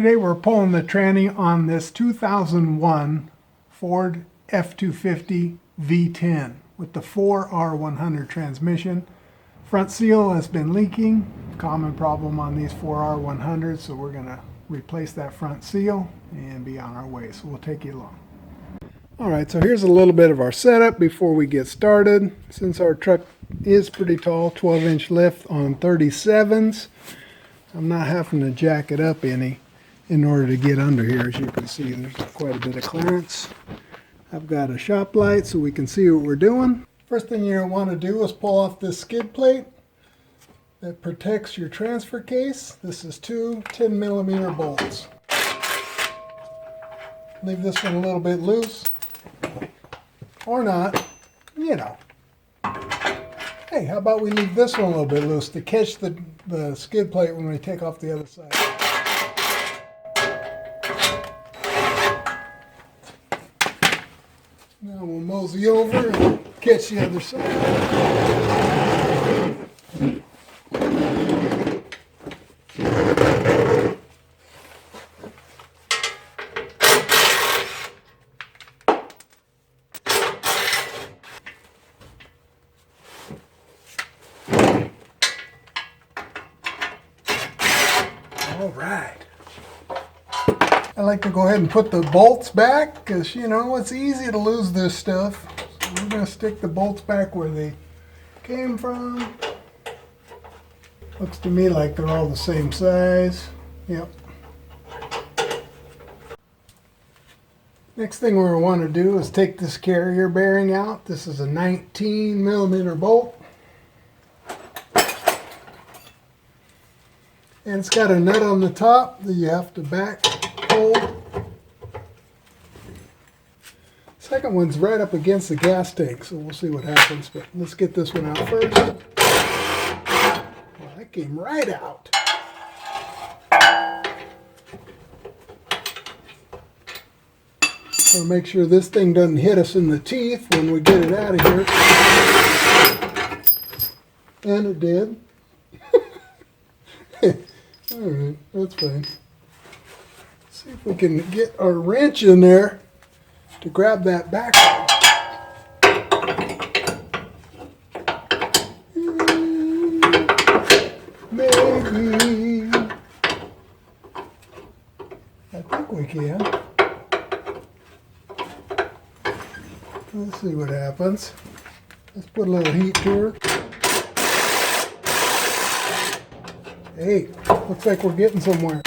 Today we're pulling the tranny on this 2001 Ford F-250 V10 with the 4R100 transmission. Front seal has been leaking, common problem on these 4R100s, so we're going to replace that front seal and be on our way, so we'll take you along. Alright, so here's a little bit of our setup before we get started. Since our truck is pretty tall, 12-inch lift on 37s, I'm not having to jack it up any in order to get under here. As you can see, there's quite a bit of clearance. I've got a shop light so we can see what we're doing. First thing you're going to want to do is pull off this skid plate that protects your transfer case. This is two 10mm bolts. Leave this one a little bit loose, or not, you know. Hey, how about we leave this one a little bit loose to catch the skid plate when we take off the other side. Now we'll mosey over and catch the other side. All right. I like to go ahead and put the bolts back because, you know, it's easy to lose this stuff. So we're going to stick the bolts back where they came from. Looks to me like they're all the same size. Yep. Next thing we want to do is take this carrier bearing out. This is a 19mm bolt. And it's got a nut on the top that you have to back hold. Second one's right up against the gas tank, so we'll see what happens. But let's get this one out first. Well, that came right out. So make sure this thing doesn't hit us in the teeth when we get it out of here. And it did. Alright, that's fine. Let's see if we can get our wrench in there to grab that back. Maybe. I think we can. Let's see what happens. Let's put a little heat to her. Hey, looks like we're getting somewhere.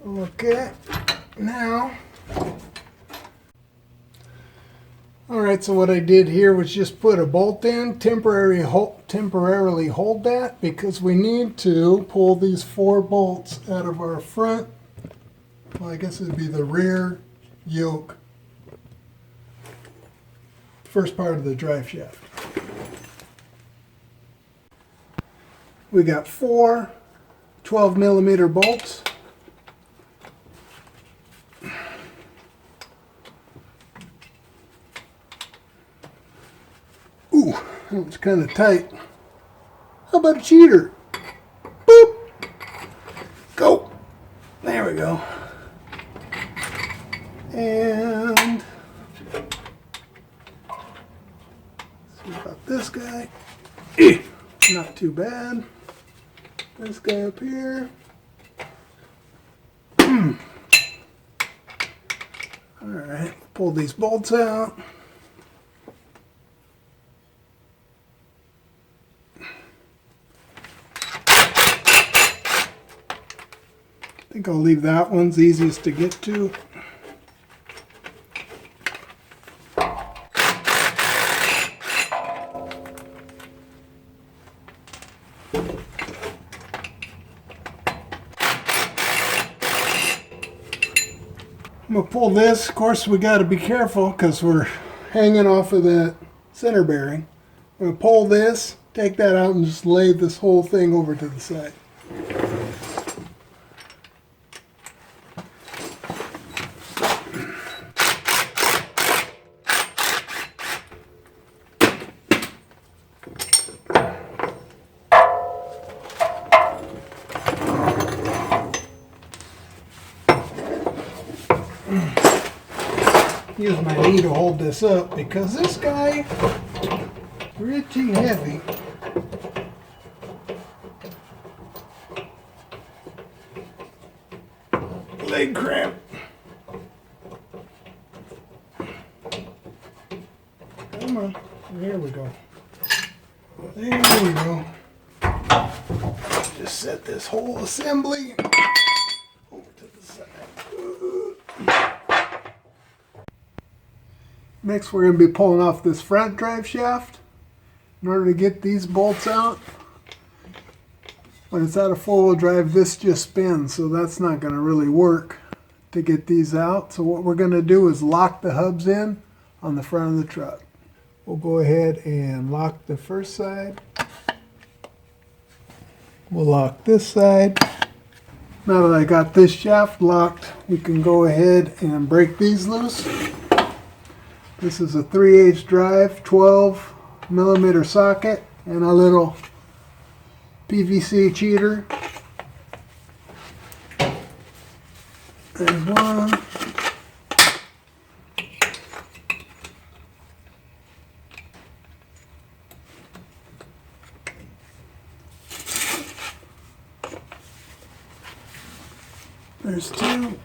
Okay, now. Alright, so what I did here was just put a bolt in, temporarily hold that, because we need to pull these 4 bolts out of our front, well, I guess it would be the rear yoke, first part of the drive shaft. We got 4 12mm bolts. Ooh, that was kind of tight. How about a cheater? Boop! Go! There we go. And let's see about this guy. Not too bad. This guy up here. Alright, pull these bolts out. I think I'll leave that one's easiest to get to. I'm going to pull this. Of course, we got to be careful because we're hanging off of that center bearing. I'm going to pull this, take that out, and just lay this whole thing over to the side. use my knee to hold this up because this guy pretty heavy. Leg cramp. Come on. There we go. There we go. Just set this whole assembly over to the side. Next, we're going to be pulling off this front drive shaft in order to get these bolts out. When it's out of four-wheel drive, this just spins, so that's not going to really work to get these out. So what we're going to do is lock the hubs in on the front of the truck. We'll go ahead and lock the first side. We'll lock this side. Now that I got this shaft locked, we can go ahead and break these loose. This is a 3/8 drive, 12mm socket, and a little PVC cheater. There's one. There's two.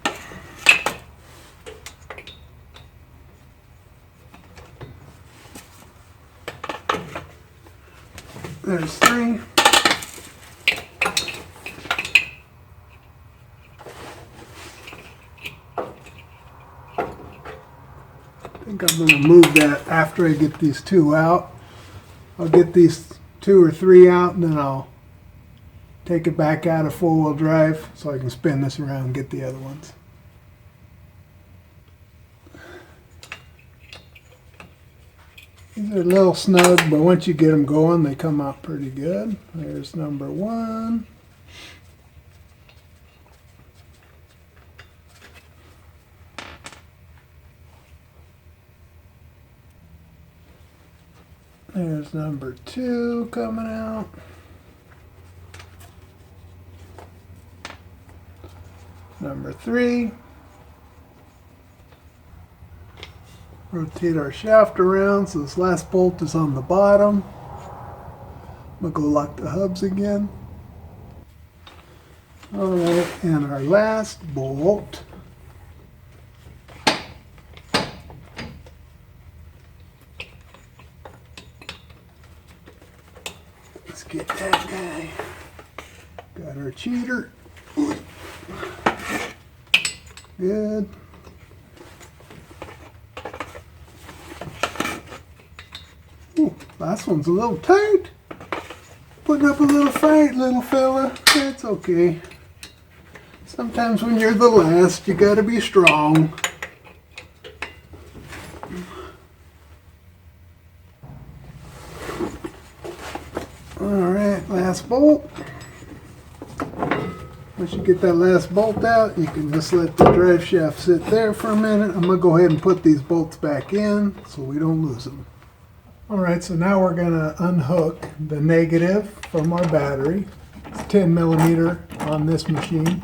There's three. I think I'm going to move that after I get these two out. I'll get these 2 or 3 out and then I'll take it back out of four-wheel drive so I can spin this around and get the other ones. These are a little snug, but once you get them going, they come out pretty good. There's number 1. There's number 2 coming out. Number 3. Rotate our shaft around so this last bolt is on the bottom. I'm going to go lock the hubs again. Alright, and our last bolt. Let's get that guy. Got our cheater. Good. Ooh, last one's a little tight. Putting up a little fight, little fella. That's okay. Sometimes when you're the last, you gotta be strong. Alright, last bolt. Once you get that last bolt out, you can just let the drive shaft sit there for a minute. I'm going to go ahead and put these bolts back in so we don't lose them. Alright, so now we're going to unhook the negative from our battery. It's 10mm on this machine.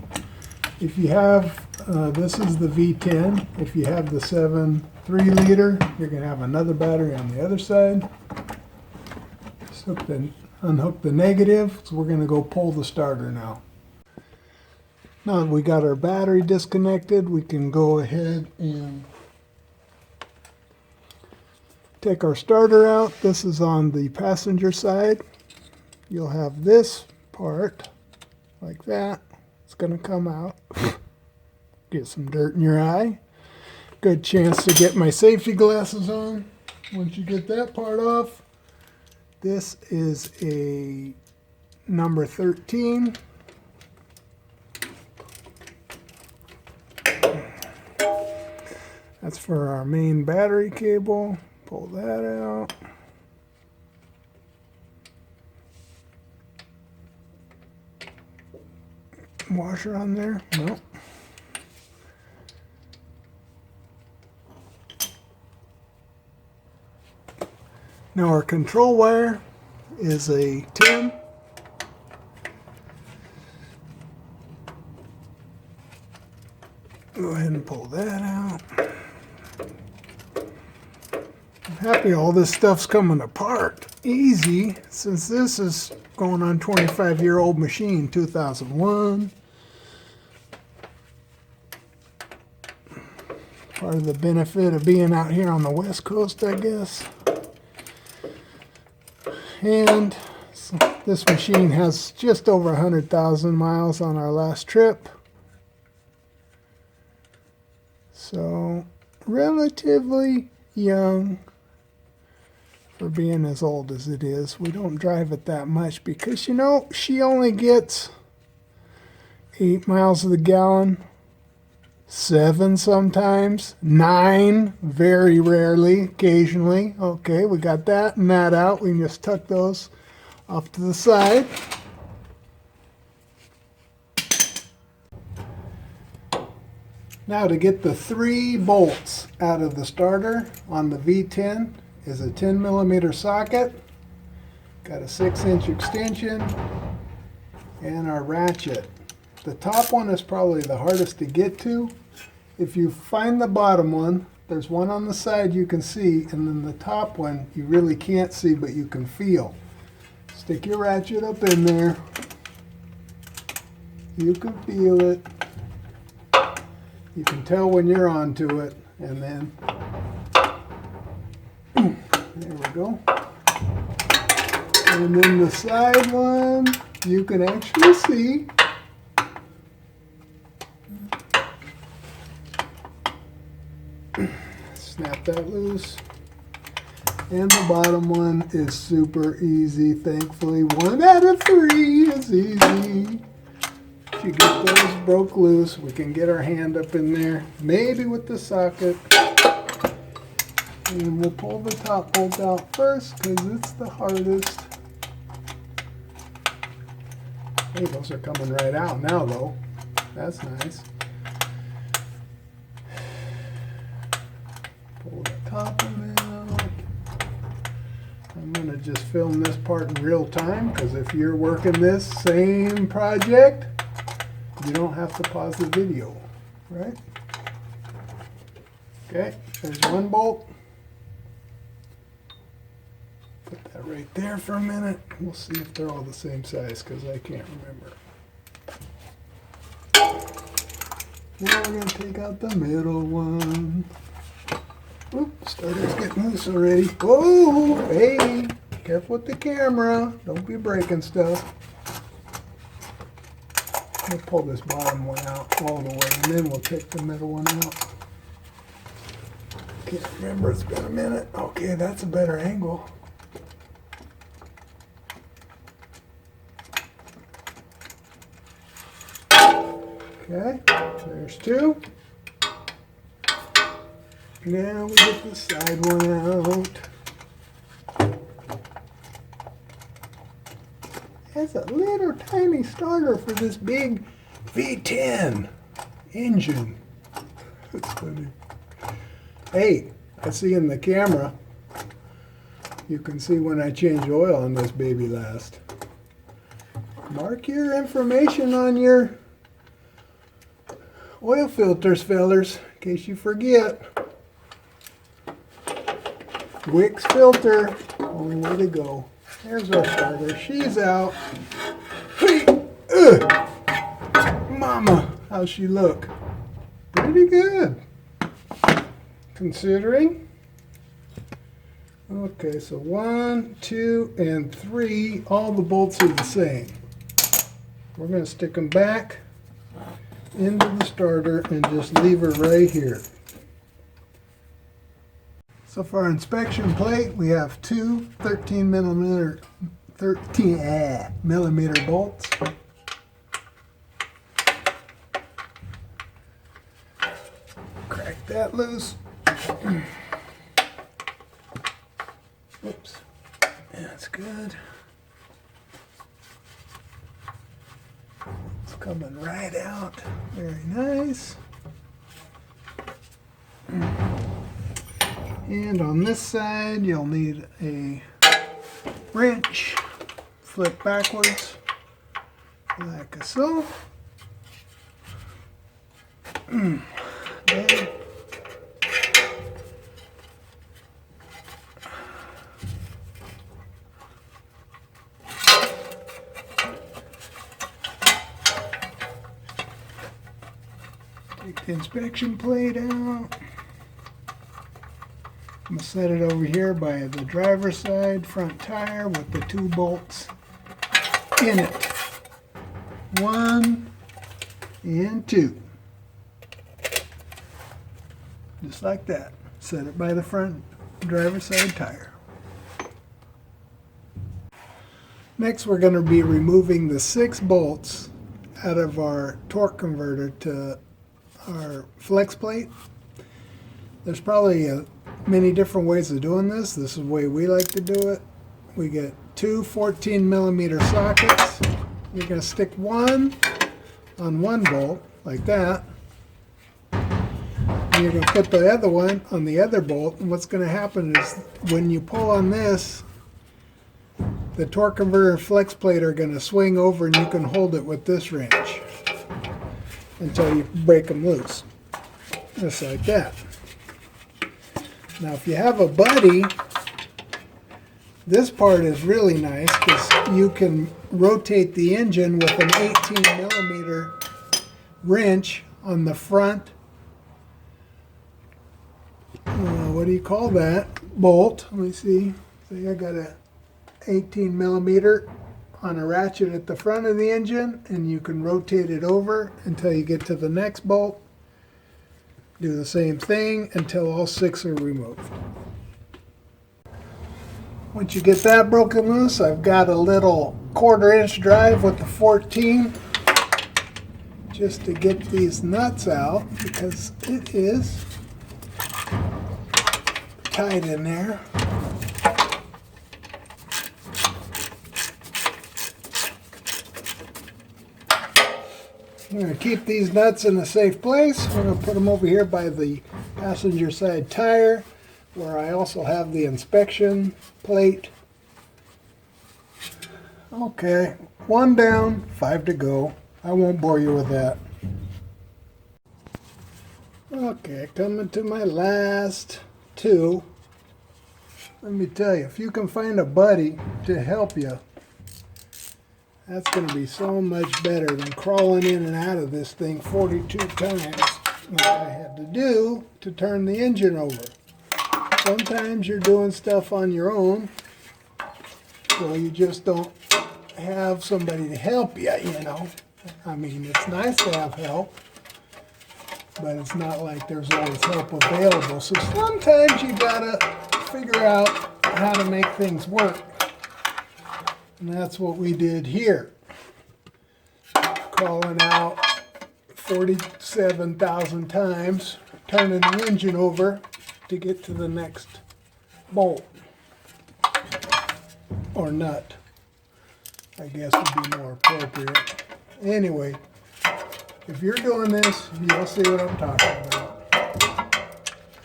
If you have, this is the V10. If you have the 7 3-liter, you're going to have another battery on the other side. So then unhook the negative, so we're going to go pull the starter now. Now that we got our battery disconnected, we can go ahead and take our starter out. This is on the passenger side. You'll have this part like that. It's going to come out. Get some dirt in your eye. Good chance to get my safety glasses on. Once you get that part off, this is a number 13. That's for our main battery cable. Pull that out. Washer on there? No. Now our control wire is a 10. Go ahead and pull that out. Happy all this stuff's coming apart easy, since this is going on 25-year-old machine, 2001. Part of the benefit of being out here on the West Coast, I guess. And this machine has just over 100,000 miles on our last trip. So, relatively young for being as old as it is. We don't drive it that much because, you know, she only gets 8 miles to the gallon. 7 sometimes, 9 very rarely, occasionally. Okay, we got that and that out. We can just tuck those off to the side. Now to get the 3 bolts out of the starter on the V10 is a 10mm socket, got a 6-inch extension, and our ratchet. The top one is probably the hardest to get to. If you find the bottom one, there's one on the side you can see, and then the top one you really can't see, but you can feel. Stick your ratchet up in there. You can feel it. You can tell when you're onto it, and then there we go. And then the side one you can actually see. Snap that loose. And the bottom one is super easy. Thankfully, 1 out of 3 is easy. If you get those broke loose, we can get our hand up in there, maybe with the socket. And we'll pull the top bolt out first because it's the hardest. Hey, those are coming right out now though. That's nice. Pull the top one out. I'm going to just film this part in real time because if you're working this same project, you don't have to pause the video, right? Okay, there's one bolt. Put that right there for a minute. We'll see if they're all the same size because I can't remember. Now we're going to take out the middle one. Oop, starter's getting loose already. Whoa, hey, careful with the camera. Don't be breaking stuff. We'll pull this bottom one out all the way, and then we'll take the middle one out. Can't remember, it's been a minute. Okay, that's a better angle. Okay, there's 2. Now we get the side one out. It's a little tiny starter for this big V10 engine. That's funny. Hey, I see in the camera, you can see when I change oil on this baby last. Mark your information on your oil filters, fellers, in case you forget. Wix filter, only way to go. There's our starter. She's out. Hey, mama, how's she look? Pretty good, considering. Okay, so 1, 2, and 3. All the bolts are the same. We're going to stick them back into the starter and just leave her right here. So for our inspection plate, we have 2 13 millimeter bolts. Crack that loose. Oops, that's good. It's coming right out. Very nice. And on this side, you'll need a wrench. Flip backwards, like so. Then inspection plate out. I'm going to set it over here by the driver's side front tire with the 2 bolts in it. 1 and 2. Just like that. Set it by the front driver's side tire. Next, we're going to be removing the 6 bolts out of our torque converter to our flex plate. There's probably many different ways of doing this. This is the way we like to do it. We get 2 14mm sockets. You're going to stick one on one bolt like that. And you're going to put the other one on the other bolt. And what's going to happen is when you pull on this, the torque converter and flex plate are going to swing over, and you can hold it with this wrench until you break them loose. Just like that. Now if you have a buddy, this part is really nice because you can rotate the engine with an 18mm wrench on the front, what do you call that, bolt. Let me see. See, I got a 18mm on a ratchet at the front of the engine, and you can rotate it over until you get to the next bolt. Do the same thing until all 6 are removed. Once you get that broken loose, I've got a little 1/4-inch drive with the 14 just to get these nuts out because it is tight in there. We're going to keep these nuts in a safe place. We're going to put them over here by the passenger side tire, where I also have the inspection plate. Okay, 1 down, 5 to go. I won't bore you with that. Okay, coming to my last 2. Let me tell you, if you can find a buddy to help you, that's going to be so much better than crawling in and out of this thing 42 times like I had to do to turn the engine over. Sometimes you're doing stuff on your own, so you just don't have somebody to help you, you know. I mean, it's nice to have help, but it's not like there's always help available. So sometimes you gotta figure out how to make things work. And that's what we did here. Crawling out 47,000 times, turning the engine over to get to the next bolt. Or nut, I guess would be more appropriate. Anyway, if you're doing this, you'll see what I'm talking about.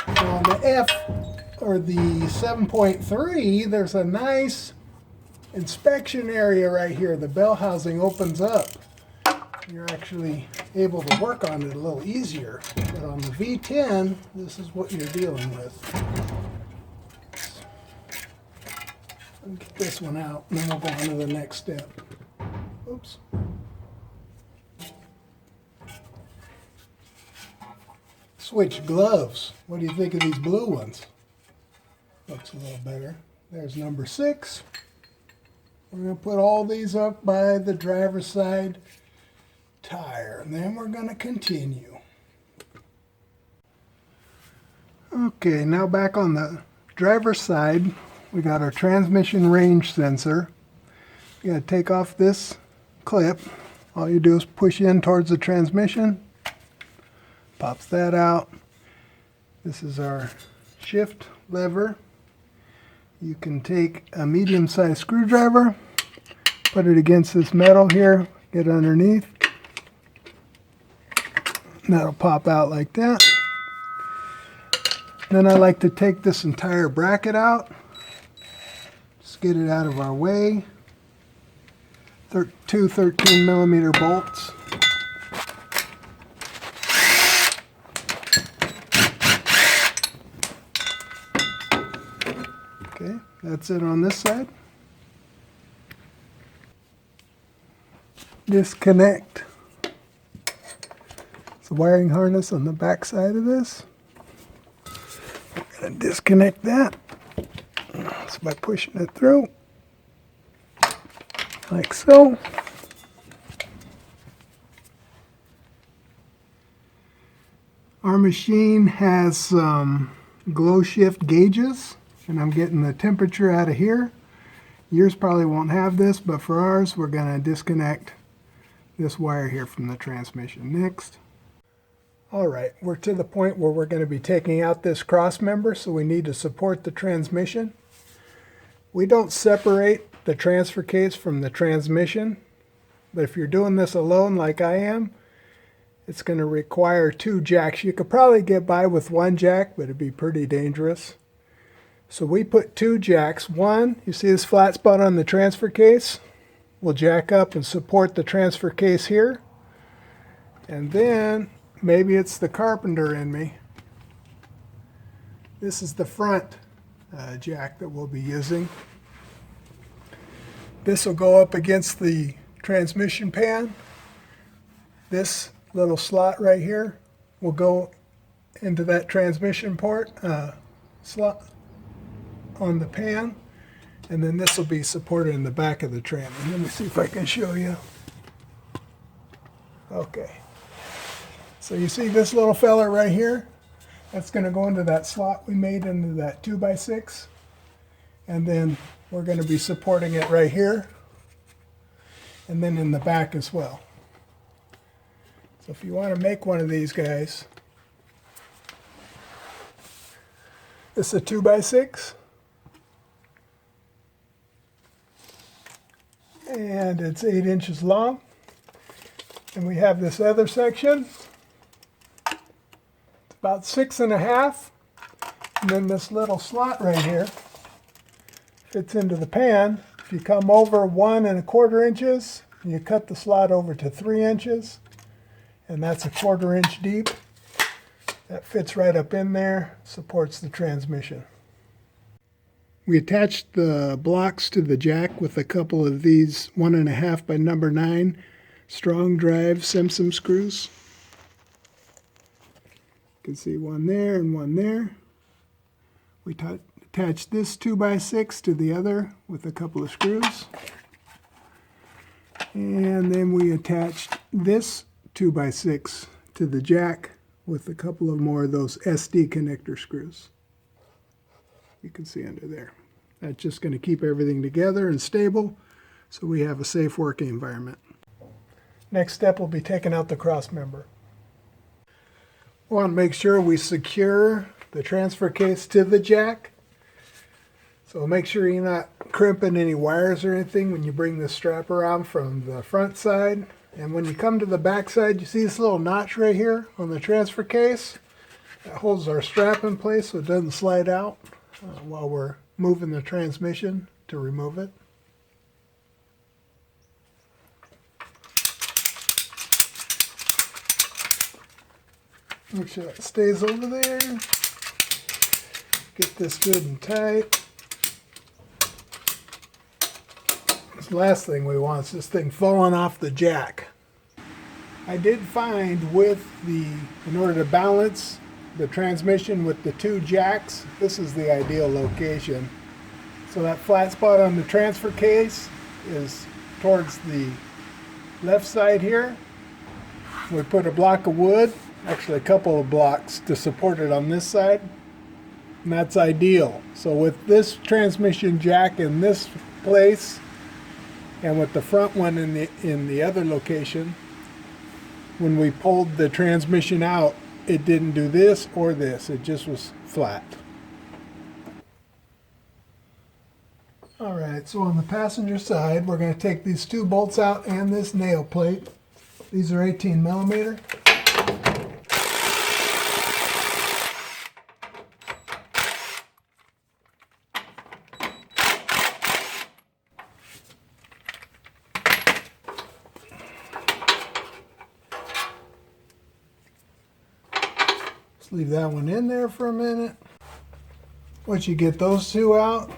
Now on the F, or the 7.3, there's a nice inspection area right here. The bell housing opens up. You're actually able to work on it a little easier. But on the V10, this is what you're dealing with. Let me get this one out, and then we'll go on to the next step. Oops. Switch gloves. What do you think of these blue ones? Looks a little better. There's number 6. We're going to put all these up by the driver's side tire, and then we're going to continue. Okay, now back on the driver's side, we got our transmission range sensor. You got to take off this clip. All you do is push in towards the transmission. Pops that out. This is our shift lever. You can take a medium-sized screwdriver, put it against this metal here, get underneath. And that'll pop out like that. Then I like to take this entire bracket out. Just get it out of our way. 2 13mm bolts. Okay, that's it on this side. Disconnect. So the wiring harness on the back side of this. We're going to disconnect that. So by pushing it through, like so. Our machine has some glow shift gauges, and I'm getting the temperature out of here. Yours probably won't have this, but for ours, we're going to disconnect this wire here from the transmission. Next. All right, we're to the point where we're going to be taking out this cross member, so we need to support the transmission. We don't separate the transfer case from the transmission, but if you're doing this alone like I am, it's going to require 2 jacks. You could probably get by with 1 jack, but it'd be pretty dangerous. So we put 2 jacks. One, you see this flat spot on the transfer case? We'll jack up and support the transfer case here. And then, maybe it's the carpenter in me. This is the front jack that we'll be using. This will go up against the transmission pan. This little slot right here will go into that transmission port slot on the pan, and then this will be supported in the back of the tram. And let me see if I can show you. Okay, so you see this little fella right here? That's going to go into that slot we made into that 2x6, and then we're going to be supporting it right here, and then in the back as well. So if you want to make one of these guys, this is a 2x6, and it's 8 inches long. And we have this other section, it's about 6.5, and then this little slot right here fits into the pan. If you come over 1.25 inches, you cut the slot over to 3 inches. And that's 1/4 inch deep. That fits right up in there, supports the transmission. We attached the blocks to the jack with a couple of these 1.5 by 9 strong drive Simpson screws. You can see one there and one there. We attached this 2x6 to the other with a couple of screws. And then we attached this 2x6 to the jack with a couple of more of those SD connector screws. You can see under there. That's just going to keep everything together and stable so we have a safe working environment. Next step will be taking out the cross member. We want to make sure we secure the transfer case to the jack. So make sure you're not crimping any wires or anything when you bring the strap around from the front side. And when you come to the back side, you see this little notch right here on the transfer case? That holds our strap in place so it doesn't slide out while we're moving the transmission to remove it. Make sure that stays over there. Get this good and tight. The last thing we want is this thing falling off the jack. I did find in order to balance the transmission with the 2 jacks, this is the ideal location. So that flat spot on the transfer case is towards the left side here. We put a block of wood, actually a couple of blocks, to support it on this side, and that's ideal. So with this transmission jack in this place, and with the front one in the other location, when we pulled the transmission out, it didn't do this or this. It just was flat. All right, so on the passenger side, we're going to take these 2 bolts out and this nail plate. These are 18 millimeter. Leave that one in there for a minute. Once you get those 2 out,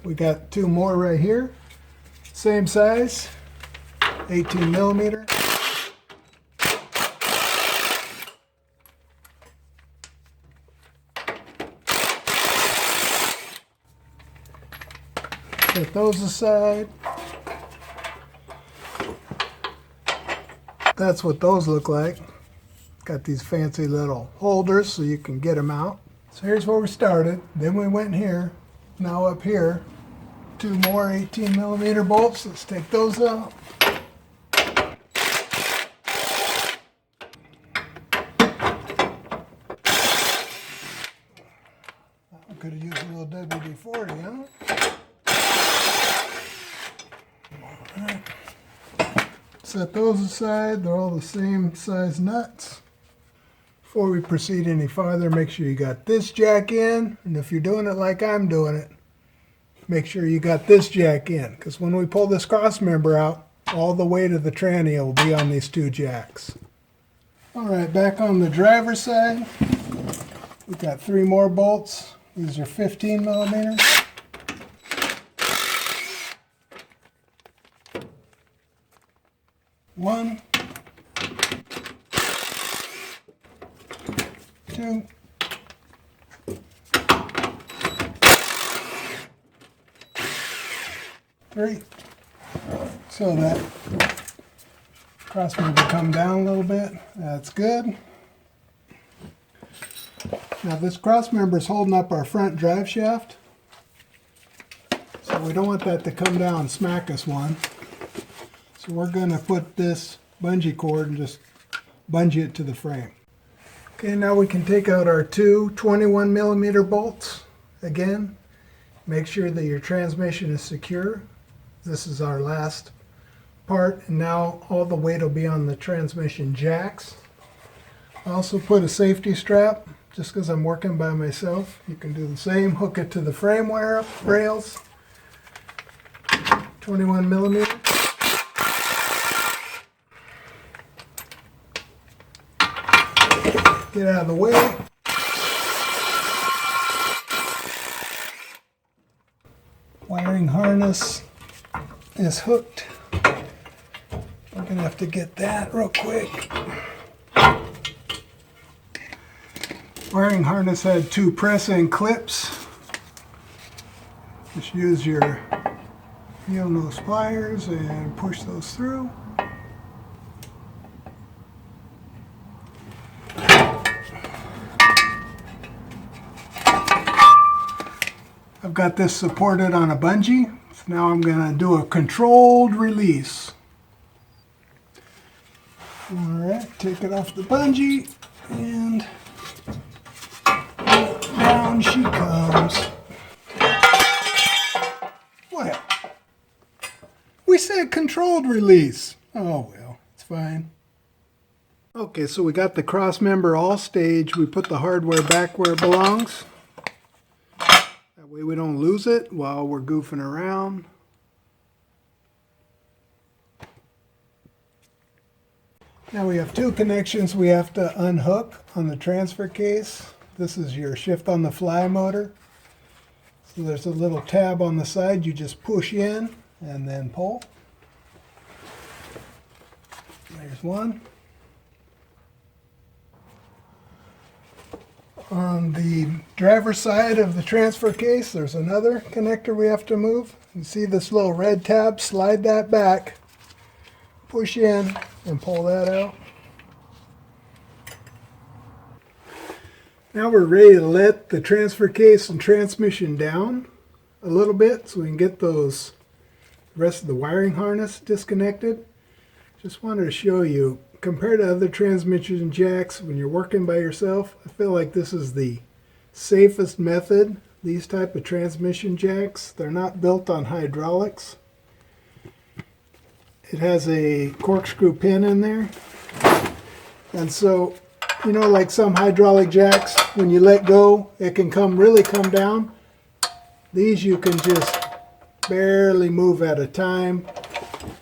we got 2 more right here. Same size, 18 millimeter. set those aside. That's what those look like. Got these fancy little holders so you can get them out. So here's where we started. Then we went here. Now up here, 2 more 18mm bolts. Let's take those out. Could have used a little WD-40, huh? All right. Set those aside. They're all the same size nuts. Before we proceed any farther, make sure you got this jack in. And if you're doing it like I'm doing it, make sure you got this jack in. Because when we pull this cross member out, all the weight of the tranny will be on these 2 jacks. All right, back on the driver's side, we've got 3 more bolts. These are 15mm. One, 2, 3. So that crossmember come down a little bit. That's good. Now this crossmember is holding up our front drive shaft, so we don't want that to come down and smack us one. So we're going to put this bungee cord and just bungee it to the frame. Okay, now we can take out our 2 21mm bolts. Again, make sure that your transmission is secure. This is our last part, and now all the weight will be on the transmission jacks. I also put a safety strap. Just because I'm working by myself, you can do the same. Hook it to the frame rails. 21mm. Get out of the way. Wiring harness is hooked. We're going to have to get that real quick. Wiring harness had 2 press-in clips. Just use your heel nose pliers and push those through. I've got this supported on a bungee. So now I'm going to do a controlled release. Alright, take it off the bungee and down she comes. Well, we said controlled release. Oh well, it's fine. Okay, so we got the cross member all staged. We put the hardware back where it belongs. That way we don't lose it while we're goofing around. Now we have 2 connections we have to unhook on the transfer case. This is your shift on the fly motor. So there's a little tab on the side. You just push in and then pull. There's one. On the driver's side of the transfer case, there's another connector we have to move. You see this little red tab? Slide that back, push in, and pull that out. Now we're ready to let the transfer case and transmission down a little bit so we can get the rest of the wiring harness disconnected. Just wanted to show you, compared to other transmission jacks, when you're working by yourself, I feel like this is the safest method. These type of transmission jacks, they're not built on hydraulics. It has a corkscrew pin in there, and so you know, like some hydraulic jacks, when you let go, it can really come down. These you can just barely move at a time.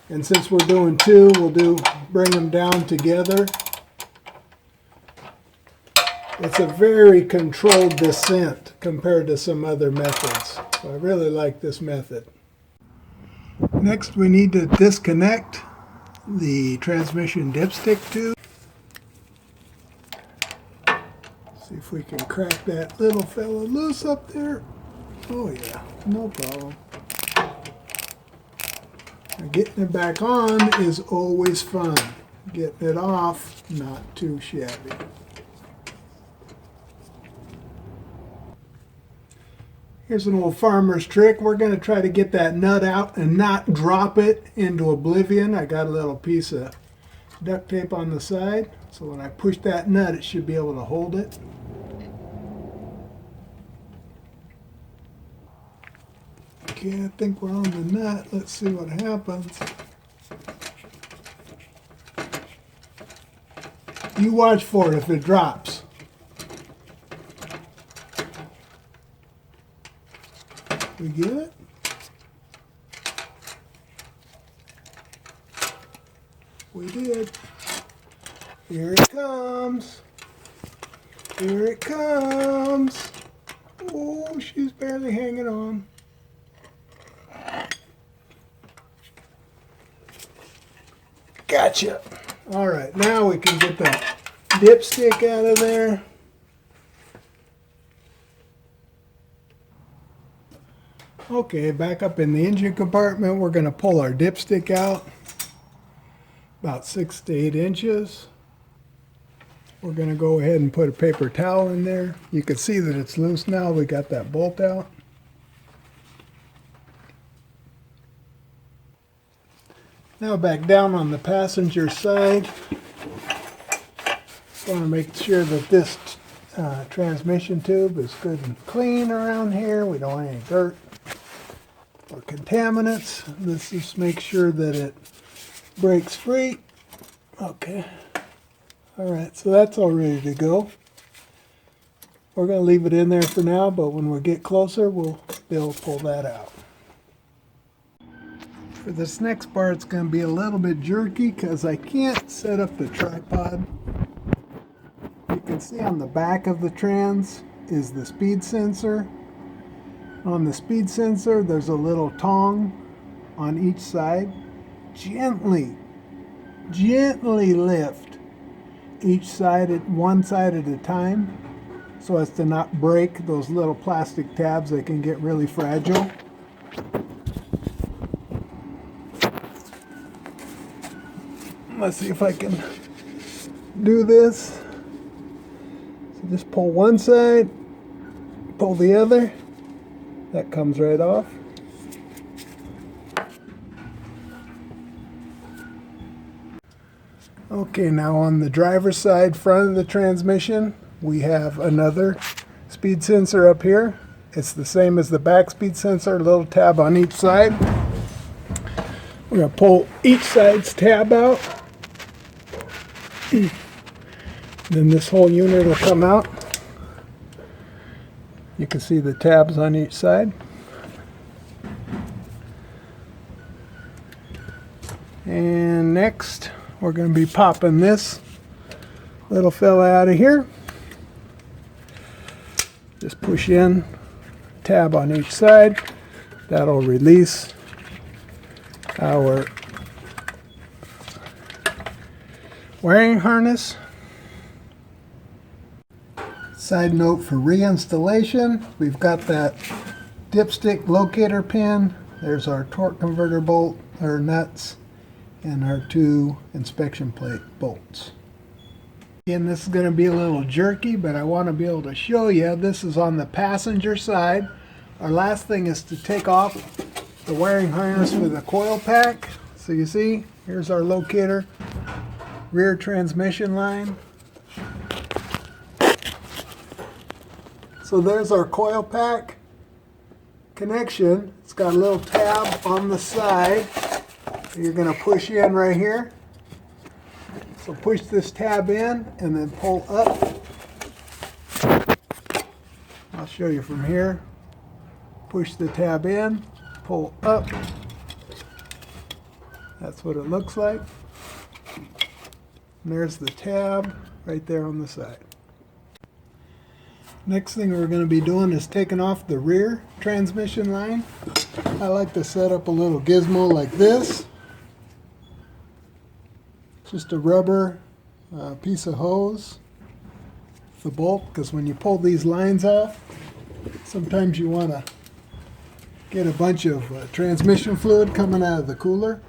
And since we're doing 2, bring them down together. It's a very controlled descent compared to some other methods. So I really like this method. Next, we need to disconnect the transmission dipstick tube. See if we can crack that little fella loose up there. Oh yeah, no problem. Now, getting it back on is always fun. Getting it off, not too shabby. Here's an old farmer's trick. We're going to try to get that nut out and not drop it into oblivion. I got a little piece of duct tape on the side, so when I push that nut, it should be able to hold it. Okay, I think we're on the nut. Let's see what happens. You watch for it if it drops. We get it? We did. Here it comes. Here it comes. Oh, she's barely hanging on. Gotcha. All right, now we can get the dipstick out of there. Okay, back up in the engine compartment, we're going to pull our dipstick out, about 6 to 8 inches. We're going to go ahead and put a paper towel in there. You can see that it's loose now. We got that bolt out. Now back down on the passenger side. Want to make sure that this transmission tube is good and clean around here. We don't want any dirt or contaminants. Let's just make sure that it breaks free. Okay. All right, so that's all ready to go. We're going to leave it in there for now, but when we get closer, we'll be able to pull that out. For this next part, it's going to be a little bit jerky because I can't set up the tripod. You can see on the back of the trans is the speed sensor. On the speed sensor, there's a little tong on each side. Gently lift each side at one side at a time so as to not break those little plastic tabs that can get really fragile. Let's see if I can do this. So just pull one side, pull the other. That comes right off. Okay, now on the driver's side front of the transmission, we have another speed sensor up here. It's the same as the back speed sensor, a little tab on each side. We're going to pull each side's tab out. Then this whole unit will come out. You can see the tabs on each side. And next, we're going to be popping this little fella out of here. Just push in, tab on each side. That'll release our wiring harness. Side note for reinstallation, we've got that dipstick locator pin. There's our torque converter bolt, our nuts, and our 2 inspection plate bolts. Again, this is going to be a little jerky, but I want to be able to show you. This is on the passenger side. Our last thing is to take off the wiring harness with a coil pack. So you see, here's our locator, rear transmission line. So there's our coil pack connection. It's got a little tab on the side. You're going to push in right here. So push this tab in and then pull up. I'll show you from here. Push the tab in, pull up. That's what it looks like. And there's the tab right there on the side. Next thing we're going to be doing is taking off the rear transmission line. I like to set up a little gizmo like this. Just a rubber piece of hose, the bolt, because when you pull these lines off, sometimes you want to get a bunch of transmission fluid coming out of the cooler.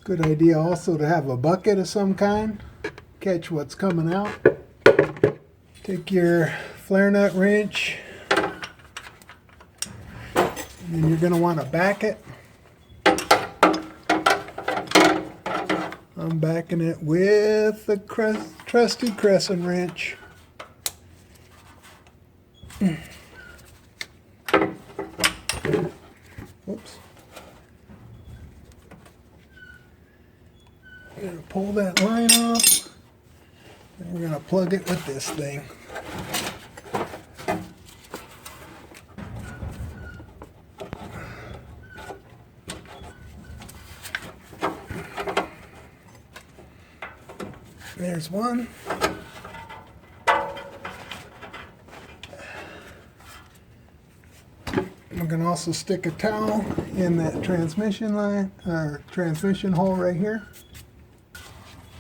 Good idea also to have a bucket of some kind. Catch what's coming out. Take your flare nut wrench, and then you're going to want to back it. I'm backing it with the trusty crescent wrench. Oops. We're going to pull that line off, and we're going to plug it with this thing. There's one. We're going to also stick a towel in that transmission line, or transmission hole right here.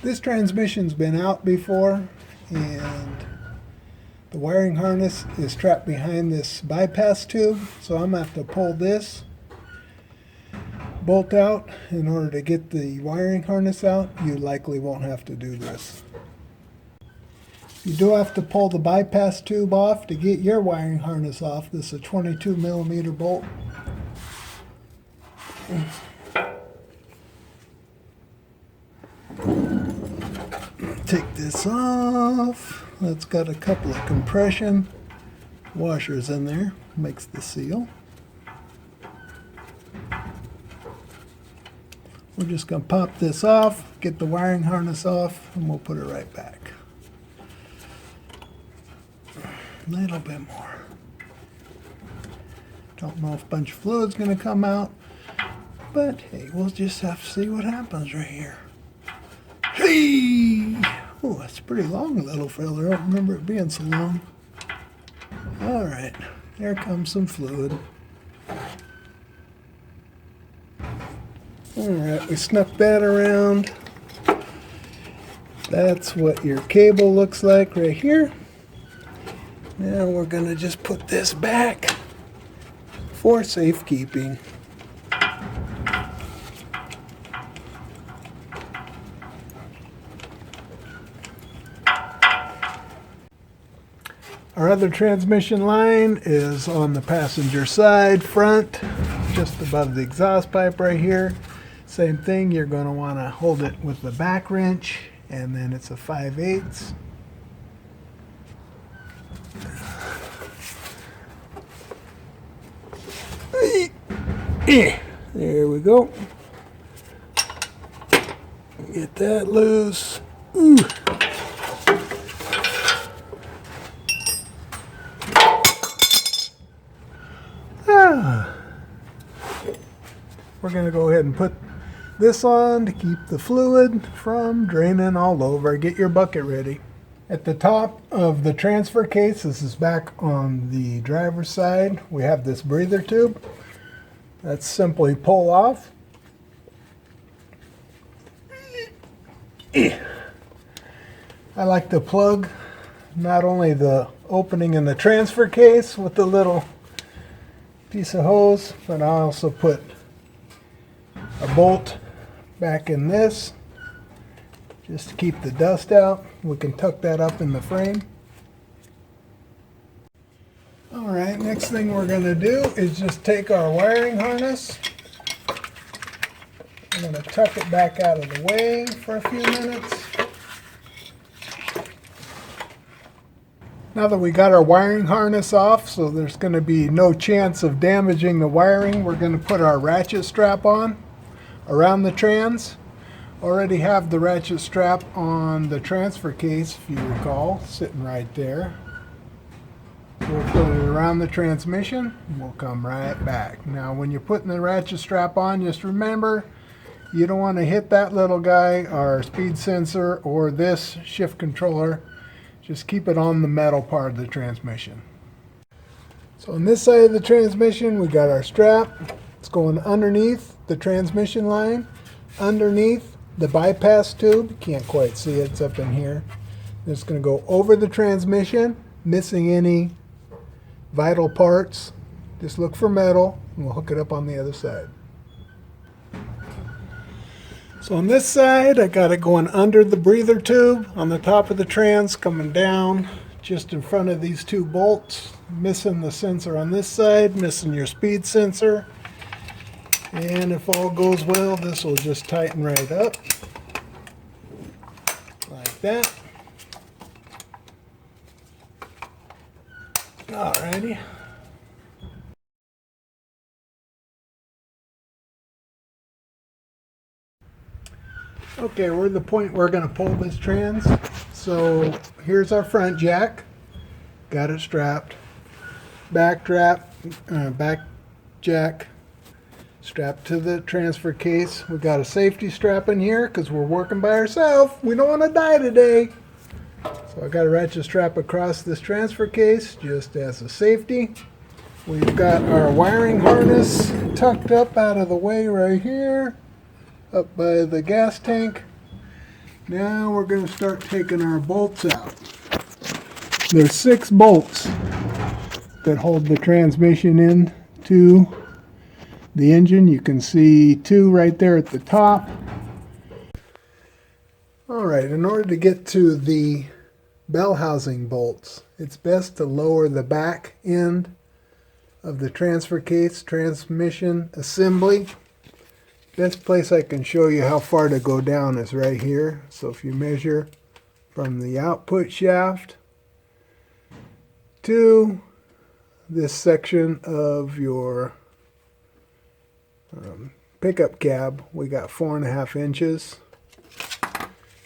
This transmission's been out before, and the wiring harness is trapped behind this bypass tube, so I'm going to have to pull this bolt out in order to get the wiring harness out. You likely won't have to do this. You do have to pull the bypass tube off to get your wiring harness off. This is a 22 millimeter bolt. Take this off. That's got a couple of compression washers in there. Makes the seal. We're just going to pop this off, get the wiring harness off, and we'll put it right back. A little bit more. Don't know if a bunch of fluid's going to come out, but hey, we'll just have to see what happens right here. Hey! Oh, that's a pretty long little fella. I don't remember it being so long. Alright, there comes some fluid. Alright, we snuck that around. That's what your cable looks like right here. Now we're going to just put this back for safekeeping. Our other transmission line is on the passenger side front, just above the exhaust pipe right here. Same thing, you're going to want to hold it with the back wrench, and then it's a 5/8. There we go. Get that loose. Ooh. We're going to go ahead and put this on to keep the fluid from draining all over. Get your bucket ready. At the top of the transfer case, this is back on the driver's side, we have this breather tube. That's simply pull off. I like to plug not only the opening in the transfer case with the little piece of hose, but I also put a bolt back in this just to keep the dust out. We can tuck that up in the frame. Alright, next thing we're going to do is just take our wiring harness. I'm going to tuck it back out of the way for a few minutes. Now that we got our wiring harness off, so there's going to be no chance of damaging the wiring, we're going to put our ratchet strap on around the trans. Already have the ratchet strap on the transfer case, if you recall, sitting right there. We'll put it around the transmission and we'll come right back. Now when you're putting the ratchet strap on, just remember you don't want to hit that little guy, our speed sensor, or this shift controller. Just keep it on the metal part of the transmission. So on this side of the transmission, we got our strap. It's going underneath the transmission line, underneath the bypass tube. You can't quite see it, it's up in here. It's going to go over the transmission, missing any vital parts. Just look for metal and we'll hook it up on the other side. So on this side, I got it going under the breather tube on the top of the trans, coming down just in front of these two bolts. Missing the sensor on this side, missing your speed sensor. And if all goes well, this will just tighten right up. Like that. Alrighty. Okay, we're at the point we're going to pull this trans. So here's our front jack. Got it strapped. Back jack strapped to the transfer case. We got a safety strap in here because we're working by ourselves. We don't want to die today. So I got a ratchet strap across this transfer case just as a safety. We've got our wiring harness tucked up out of the way right here, up by the gas tank. Now we're going to start taking our bolts out. There's 6 bolts that hold the transmission in to the engine. You can see 2 right there at the top. Alright, in order to get to the bell housing bolts, it's best to lower the back end of the transfer case transmission assembly. Best place I can show you how far to go down is right here. So if you measure from the output shaft to this section of your pickup cab, we got 4.5 inches.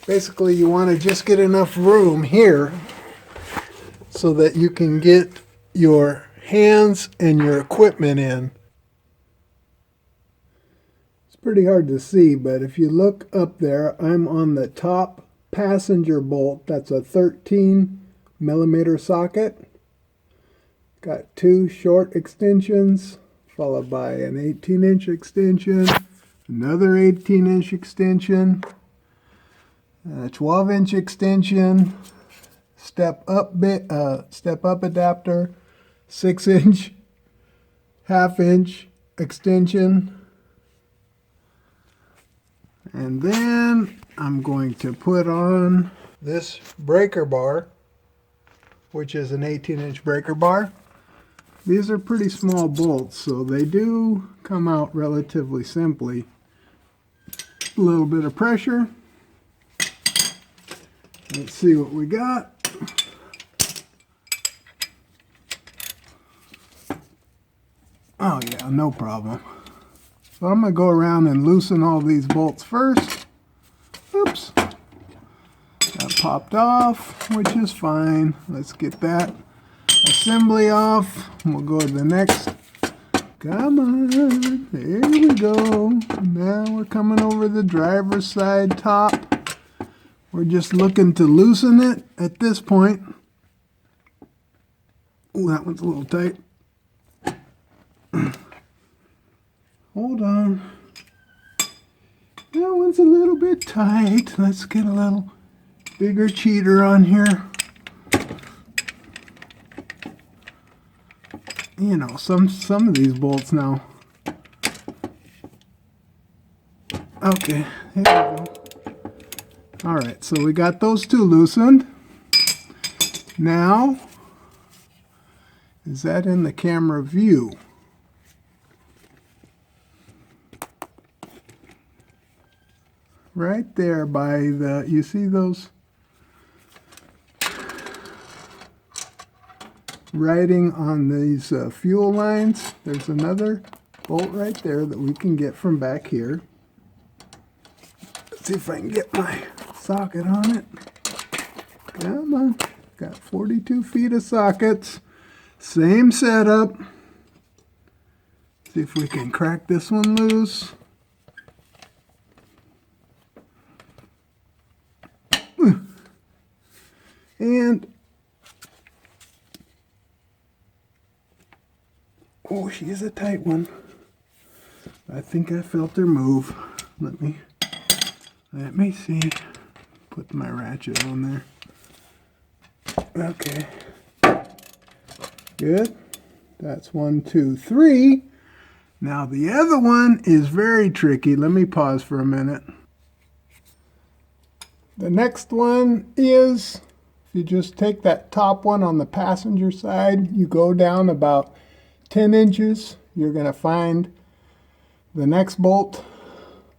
Basically, you want to just get enough room here so that you can get your hands and your equipment in. It's pretty hard to see, but if you look up there, I'm on the top passenger bolt. That's a 13mm socket. Got 2 short extensions, followed by an 18-inch extension, another 18-inch extension, a 12-inch extension, step up adapter, 6-inch, half-inch extension, and then I'm going to put on this breaker bar, which is an 18-inch breaker bar. These are pretty small bolts, so they do come out relatively simply. A little bit of pressure. Let's see what we got. Oh yeah, no problem. So I'm going to go around and loosen all these bolts first. Oops. That popped off, which is fine. Let's get that assembly off. We'll go to the next. Come on. There we go. Now we're coming over the driver's side top. We're just looking to loosen it at this point. Oh, that one's a little tight. Hold on. That one's a little bit tight. Let's get a little bigger cheater on here. You know, some of these bolts now. Okay, there we go. Alright, so we got those 2 loosened. Now, is that in the camera view? Right there by the, you see those writing on these fuel lines? There's another bolt right there that we can get from back here. Let's see if I can get my socket on it. Come on. Got 42 feet of sockets. Same setup. See if we can crack this one loose. And oh, she's a tight one. I think I felt her move. Let me see. Put my ratchet on there. Okay. Good. That's 1, 2, 3. Now the other one is very tricky. Let me pause for a minute. The next one is, if you just take that top one on the passenger side, you go down about 10 inches, you're going to find the next bolt.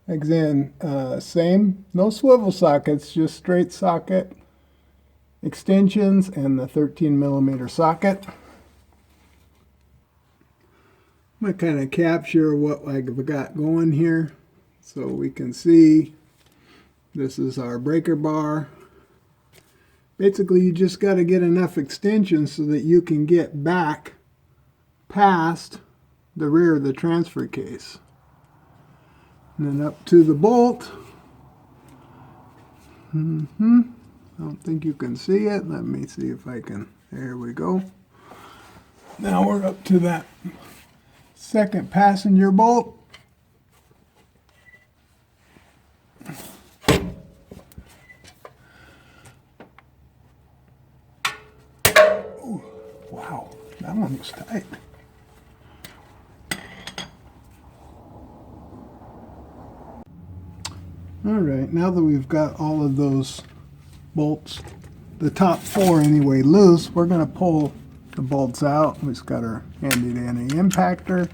Again, same, no swivel sockets, just straight socket extensions and the 13mm socket. I'm going to kind of capture what I've got going here so we can see. This is our breaker bar. Basically, you just got to get enough extension so that you can get back past the rear of the transfer case. And then up to the bolt. I don't think you can see it. Let me see if I can. There we go. Now we're up to that second passenger bolt. Ooh, wow, that one was tight. All right, now that we've got all of those bolts, the top four anyway, loose, we're going to pull the bolts out. We've got our handy-dandy impactor.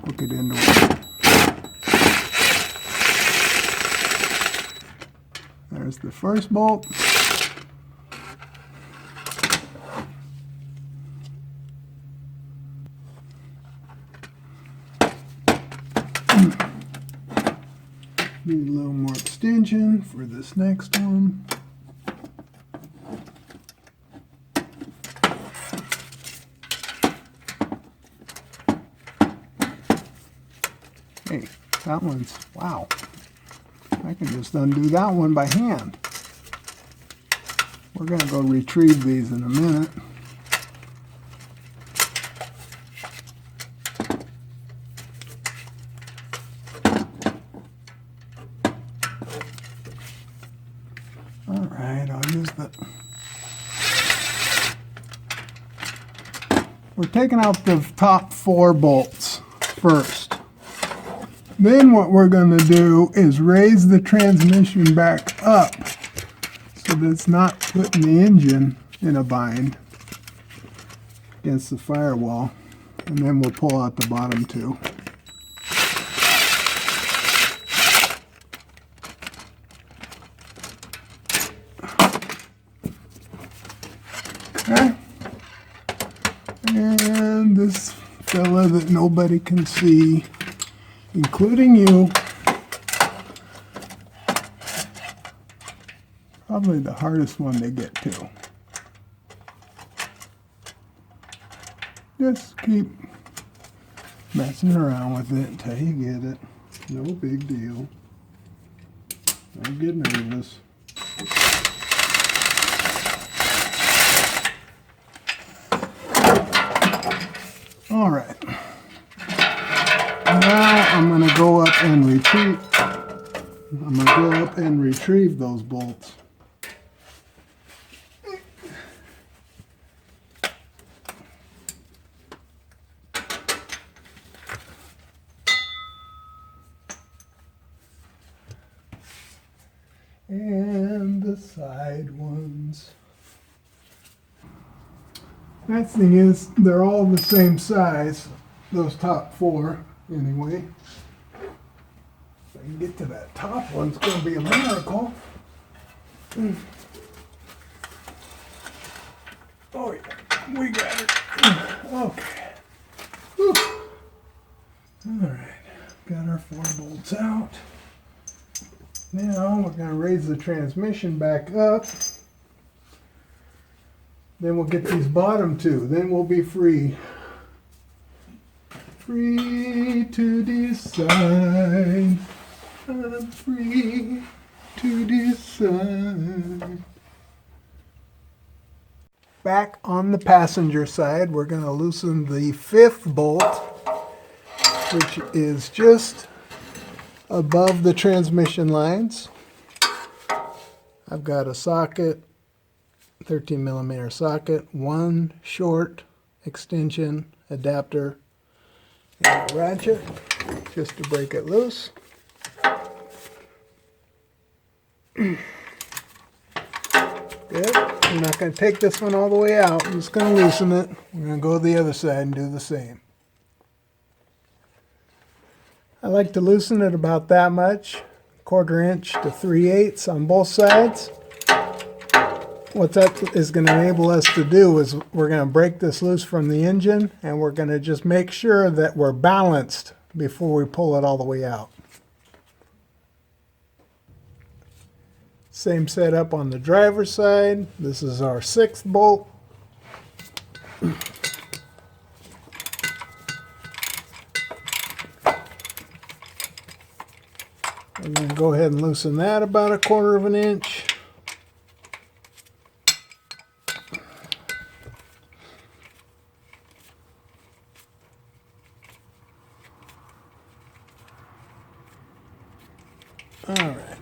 Hook it into it. There's the first bolt. Need a little more extension for this next one. Hey, that one's, wow. I can just undo that one by hand. We're going to go retrieve these in a minute. Alright, I'll use the... We're taking out the top four bolts first. Then what we're going to do is raise the transmission back up so that it's not putting the engine in a bind against the firewall. And then we'll pull out the bottom two. Okay. And this fella that nobody can see, including you, probably the hardest one to get to. Just keep messing around with it until you get it. No big deal. Don't get nervous. All right. Now I'm going to go up and retrieve. I'm going to go up and retrieve those bolts. And the side ones. Nice thing is, they're all the same size, those top four, anyway. If I can get to that top one, it's going to be a miracle. Oh yeah, we got it. Okay. Whew. Alright, got our four bolts out. Now we're going to raise the transmission back up. Then we'll get these bottom two. Then we'll be free. Free to decide. I'm free to decide. Back on the passenger side, we're going to loosen the fifth bolt, which is just above the transmission lines. I've got a socket, 13mm socket, one short extension adapter, and a ratchet just to break it loose. Good. I'm not going to take this one all the way out. I'm just going to loosen it. We're going to go to the other side and do the same. I like to loosen it about that much, 1/4 inch to 3/8 on both sides. What that is going to enable us to do is we're going to break this loose from the engine, and we're going to just make sure that we're balanced before we pull it all the way out. Same setup on the driver's side. This is our 6th bolt. I'm going to go ahead and loosen that about 1/4 inch. All right.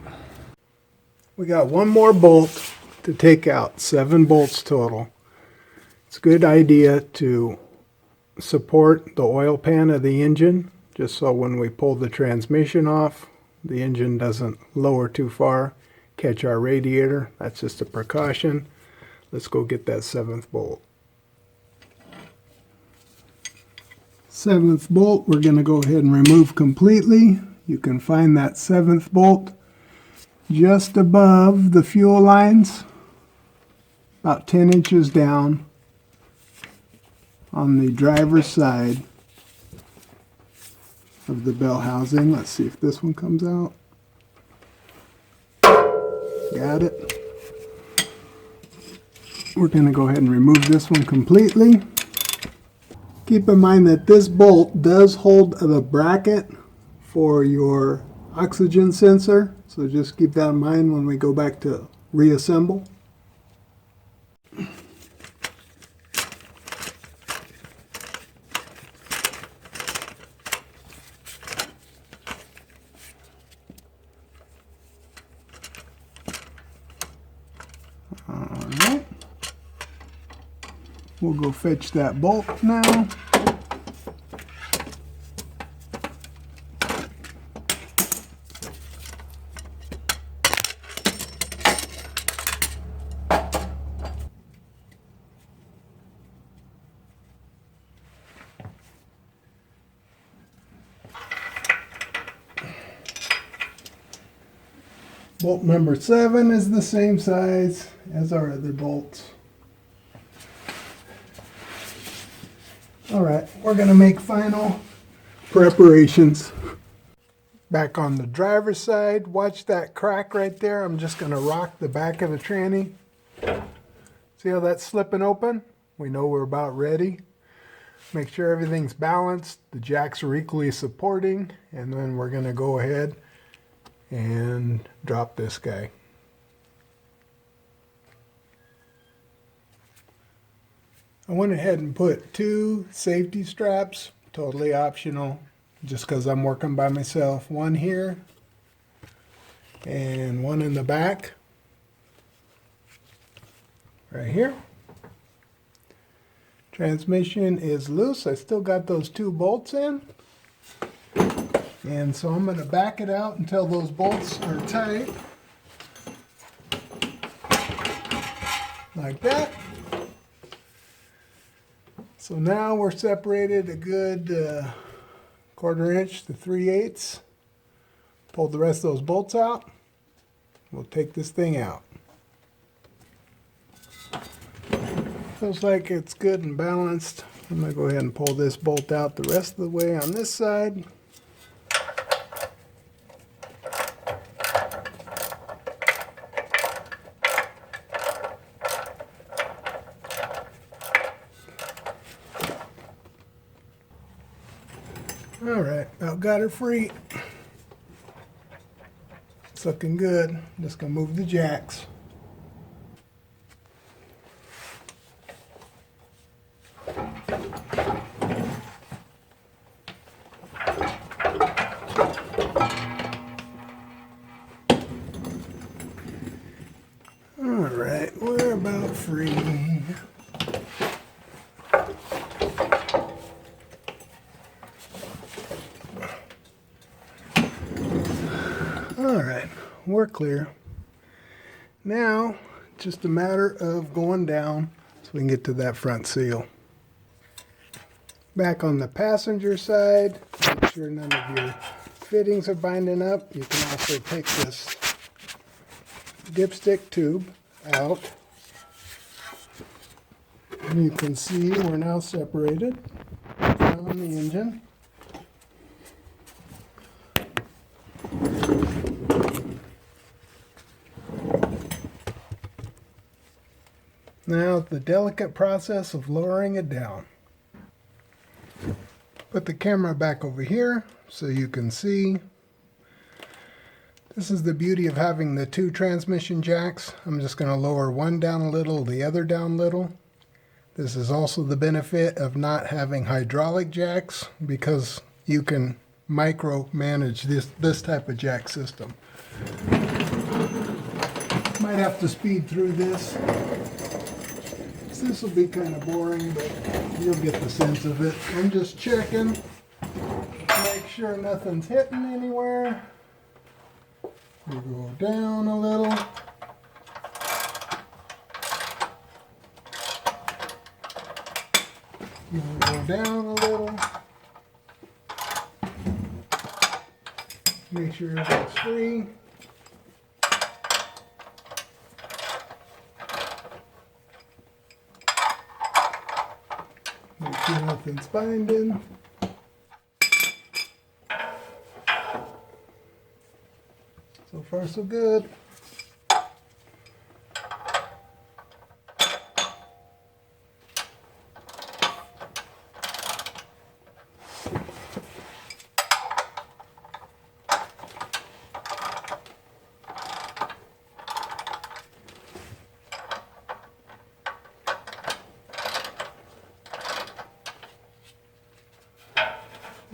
We got one more bolt to take out, 7 bolts total. It's a good idea to support the oil pan of the engine, just so when we pull the transmission off, the engine doesn't lower too far, catch our radiator. That's just a precaution. Let's go get that 7th bolt. 7th bolt we're going to go ahead and remove completely. You can find that 7th bolt just above the fuel lines, about 10 inches down on the driver's side of the bell housing. Let's see if this one comes out. Got it. We're going to go ahead and remove this one completely. Keep in mind that this bolt does hold the bracket for your oxygen sensor, so just keep that in mind when we go back to reassemble. Alright, we'll go fetch that bolt now. Bolt number 7 is the same size as our other bolts. Alright, we're going to make final preparations. Back on the driver's side, watch that crack right there. I'm just going to rock the back of the tranny. See how that's slipping open? We know we're about ready. Make sure everything's balanced, the jacks are equally supporting, and then we're going to go ahead and drop this guy. I went ahead and put 2 safety straps, totally optional, just because I'm working by myself. One here and one in the back, right here. Transmission is loose. I still got those 2 bolts in. And so I'm going to back it out until those bolts are tight. Like that. So now we're separated a good 1/4 inch to 3/8. Pull the rest of those bolts out. We'll take this thing out. Feels like it's good and balanced. I'm going to go ahead and pull this bolt out the rest of the way on this side. Alright, about got her free. It's looking good. Just going to move the jacks. Alright, we're about free. Alright, we're clear. Now, just a matter of going down so we can get to that front seal. Back on the passenger side, make sure none of your fittings are binding up. You can also take this dipstick tube out. And you can see we're now separated from the engine. Now the delicate process of lowering it down. Put the camera back over here so you can see. This is the beauty of having the two transmission jacks. I'm just going to lower one down a little, the other down a little. This is also the benefit of not having hydraulic jacks because you can micromanage this type of jack system. Might have to speed through this. This will be kind of boring, but you'll get the sense of it. I'm just checking, make sure nothing's hitting anywhere. We go down a little. We'll go down a little. Make sure everything's free. Make sure nothing's binding. So far so good.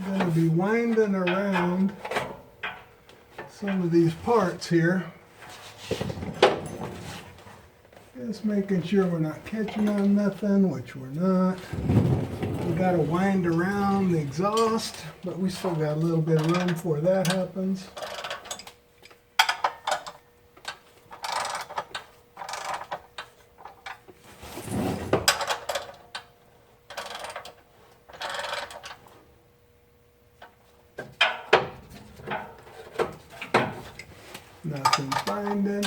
I'm going to be winding around some of these parts here. Just making sure we're not catching on nothing, which we're not. We got to wind around the exhaust, but we still got a little bit of room before that happens. Nothing's binding.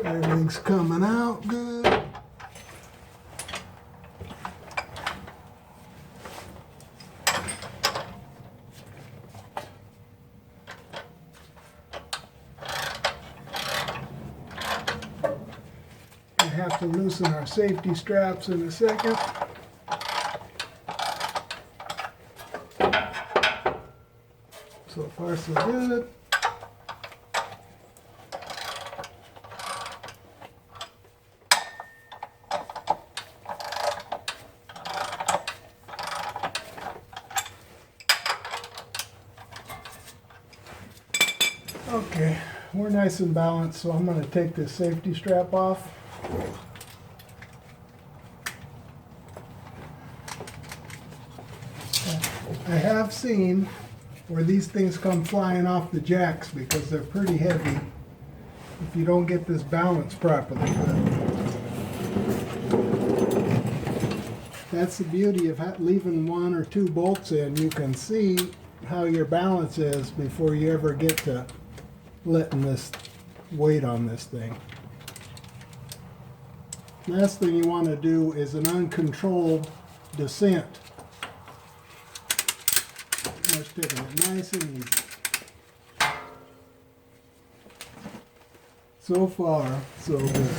Everything's coming out good. We have to loosen our safety straps in a second. So far so good. Okay, we're nice and balanced, so I'm going to take this safety strap off. I have seen where these things come flying off the jacks because they're pretty heavy if you don't get this balance properly. That's the beauty of leaving one or two bolts in. You can see how your balance is before you ever get to letting this weight on this thing. Last thing you want to do is an uncontrolled descent. Just taking it nice and easy. So far, so good.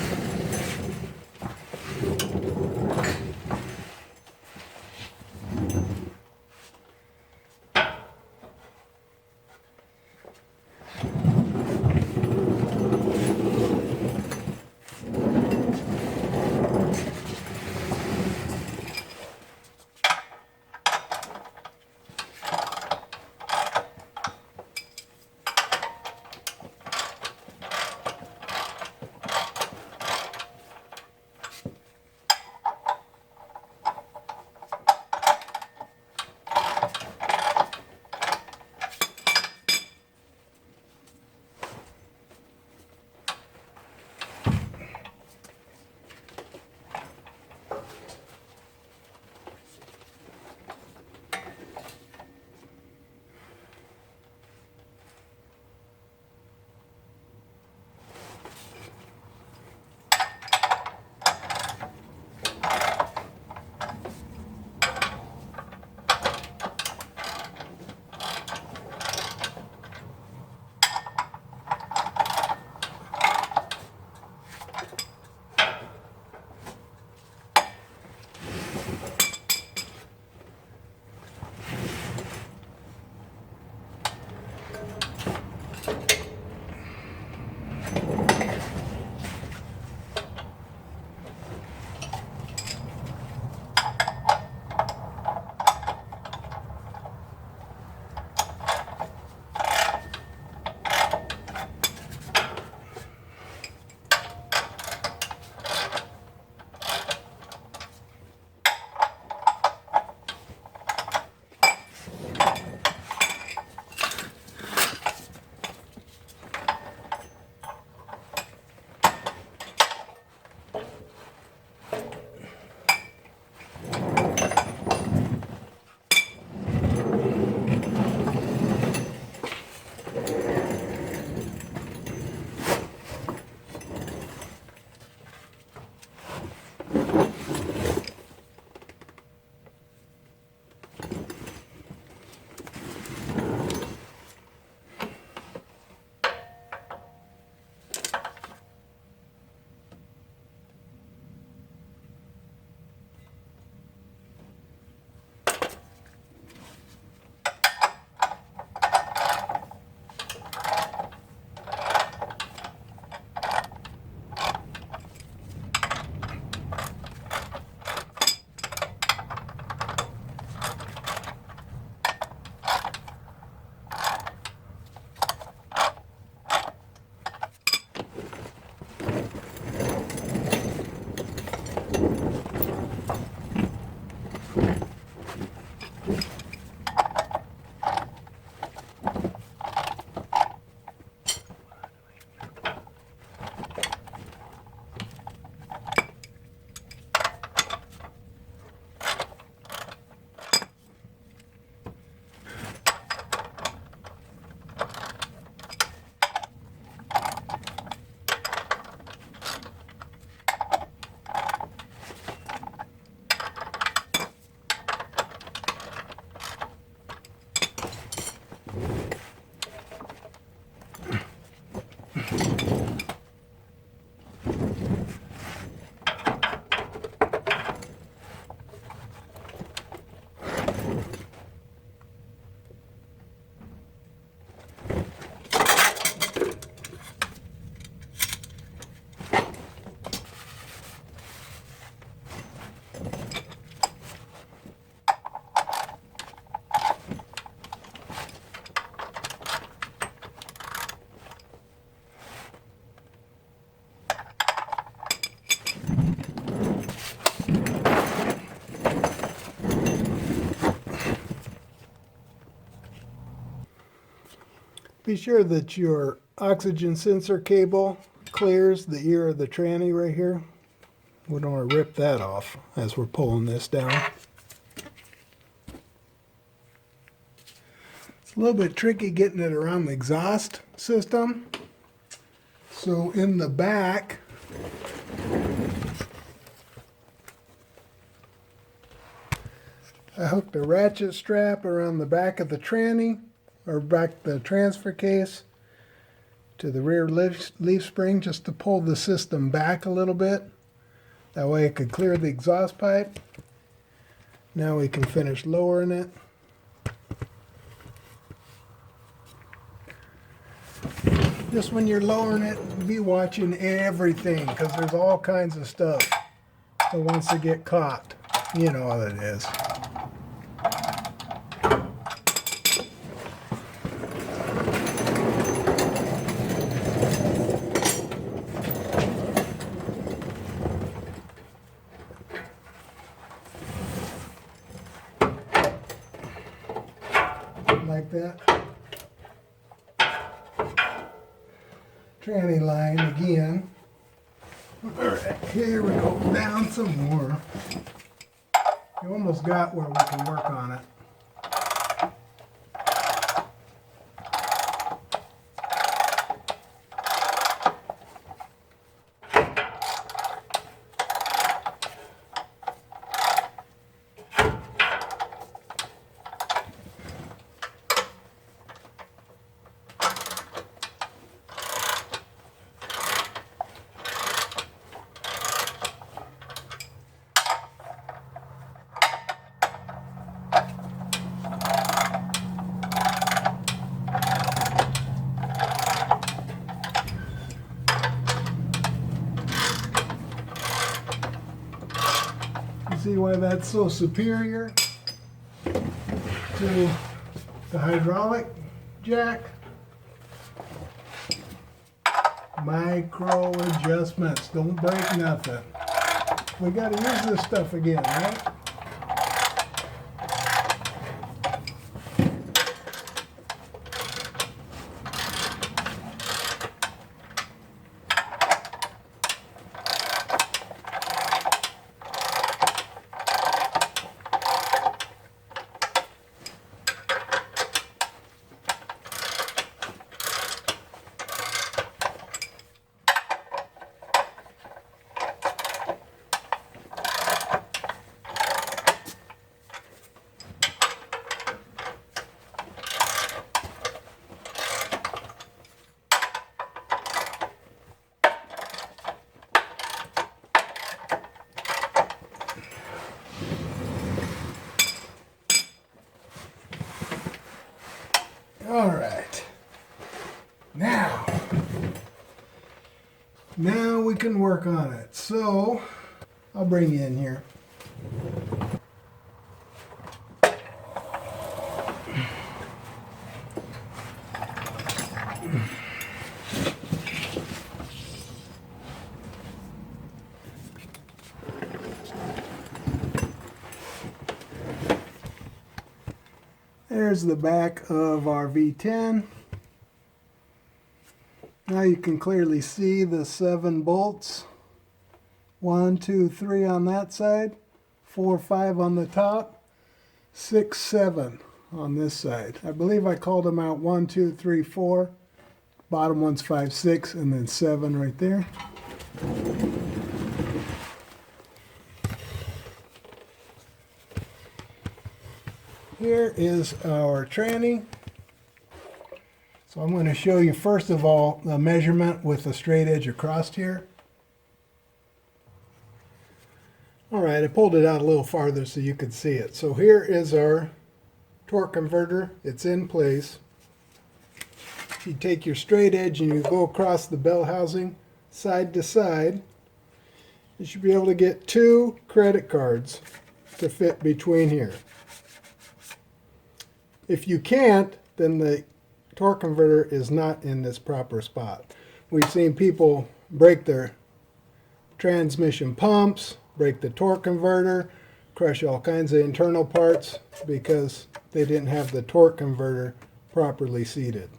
Be sure that your oxygen sensor cable clears the ear of the tranny right here. We don't want to rip that off as we're pulling this down. It's a little bit tricky getting it around the exhaust system. So in the back, I hooked a ratchet strap around the back of the tranny, or back the transfer case, to the rear leaf spring just to pull the system back a little bit. That way it could clear the exhaust pipe. Now we can finish lowering it. Just when you're lowering it, be watching everything, because there's all kinds of stuff that wants to get caught. You know what it is. Like that. Tranny line again. Alright, here we go, down some more. You almost got where we can work on it. See why that's so superior to the hydraulic jack? Micro adjustments, don't break nothing. We got to use this stuff again, right? All right, now we can work on it. So I'll bring you in here. There's the back of our V10. Now you can clearly see the 7 bolts. 1, 2, 3 on that side, 4, 5 on the top, 6, 7 on this side. I believe I called them out 1, 2, 3, 4. Bottom one's 5, 6, and then 7 right there. Here is our tranny. So I'm going to show you first of all the measurement with the straight edge across here. Alright, I pulled it out a little farther so you could see it. So here is our torque converter. It's in place. You take your straight edge and you go across the bell housing side to side. You should be able to get 2 credit cards to fit between here. If you can't, then the torque converter is not in this proper spot. We've seen people break their transmission pumps, break the torque converter, crush all kinds of internal parts because they didn't have the torque converter properly seated.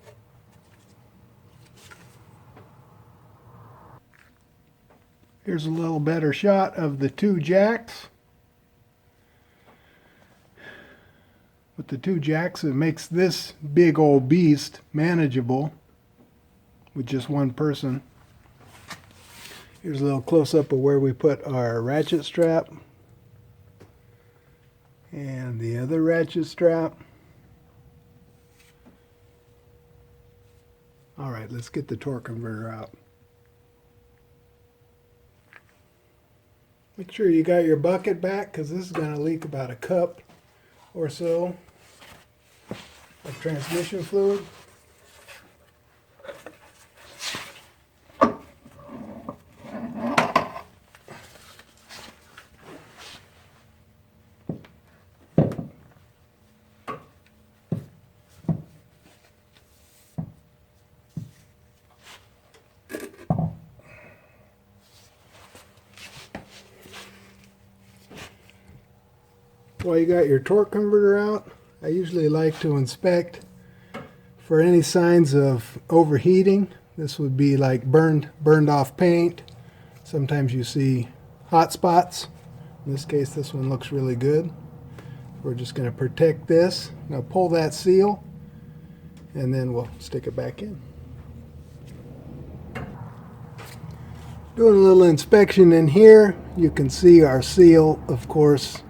Here's a little better shot of the two jacks. With the two jacks, it makes this big old beast manageable with just one person. Here's a little close-up of where we put our ratchet strap and the other ratchet strap. All right, let's get the torque converter out. Make sure you got your bucket back, because this is going to leak about a cup or so of transmission fluid. While you got your torque converter out, I usually like to inspect for any signs of overheating. This would be like burned off paint. Sometimes you see hot spots. In this case, this one looks really good. We're just going to protect this. Now pull that seal, and then we'll stick it back in. Doing a little inspection in here. You can see our seal, of course,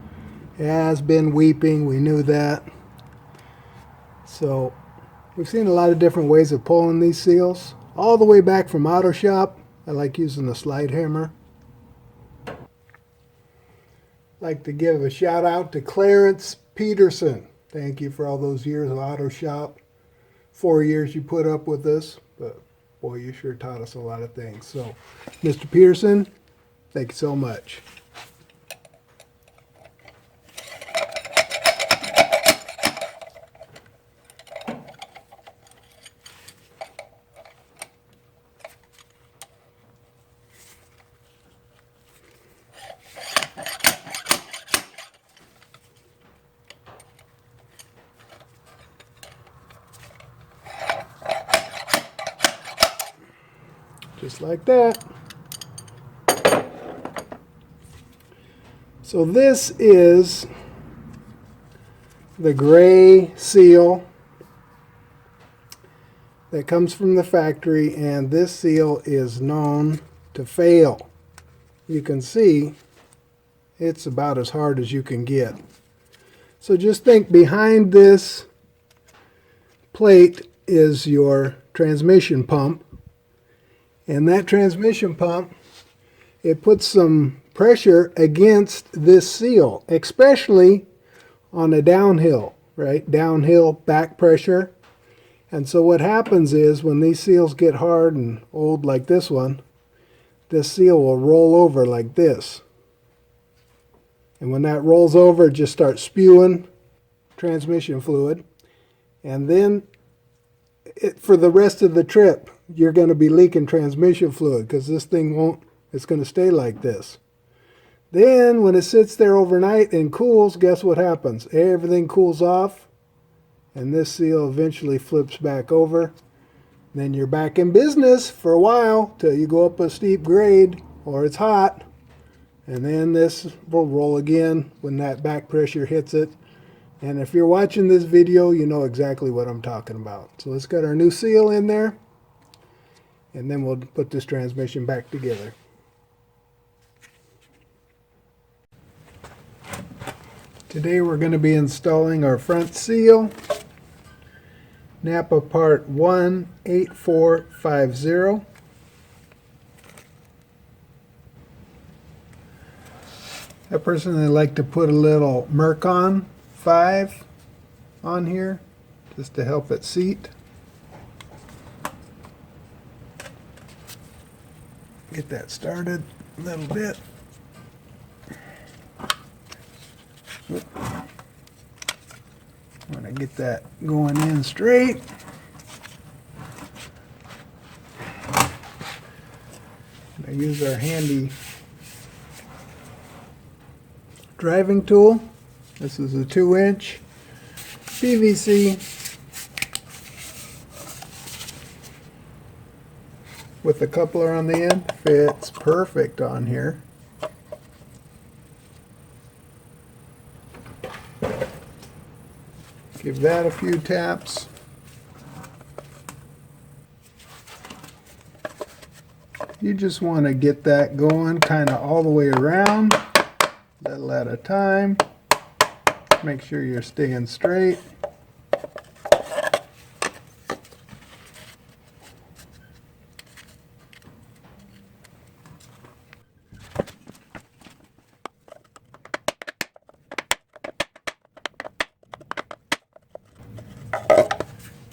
has been weeping. We knew that. So we've seen a lot of different ways of pulling these seals. All the way back from Auto Shop, I like using the slide hammer. Like to give a shout out to Clarence Peterson. Thank you for all those years of Auto Shop. 4 years you put up with us, but boy, you sure taught us a lot of things. So, Mr. Peterson, thank you so much. Just like that. So this is the gray seal that comes from the factory, and this seal is known to fail. You can see it's about as hard as you can get. So just think, behind this plate is your transmission pump. And that transmission pump, it puts some pressure against this seal, especially on a downhill, right? Downhill back pressure. And so what happens is when these seals get hard and old like this one, this seal will roll over like this. And when that rolls over, it just starts spewing transmission fluid. And then for the rest of the trip, you're going to be leaking transmission fluid, because this thing won't, it's going to stay like this. Then when it sits there overnight and cools, guess what happens? Everything cools off, and this seal eventually flips back over. Then you're back in business for a while till you go up a steep grade or it's hot, and then this will roll again when that back pressure hits it. And if you're watching this video, you know exactly what I'm talking about. So let's get our new seal in there, and then we'll put this transmission back together. Today we're going to be installing our front seal, Napa part 18450. I personally like to put a little Mercon 5 on here just to help it seat. Get that started a little bit. Want to get that going in straight. I use our handy driving tool. This is a 2-inch PVC with the coupler on the end. Fits perfect on here. Give that a few taps. You just want to get that going kind of all the way around, little at a time. Make sure you're staying straight.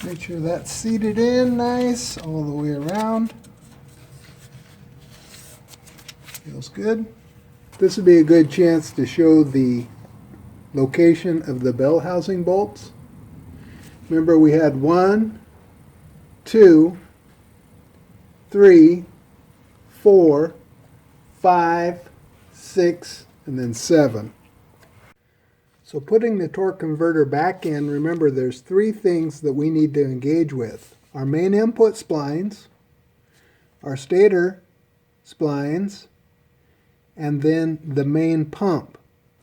Make sure that's seated in nice all the way around. Feels good. This would be a good chance to show the location of the bell housing bolts. Remember, we had 1, 2, 3, 4, 5, 6, and then 7. So putting the torque converter back in, remember there's 3 things that we need to engage with. Our main input splines, our stator splines, and then the main pump.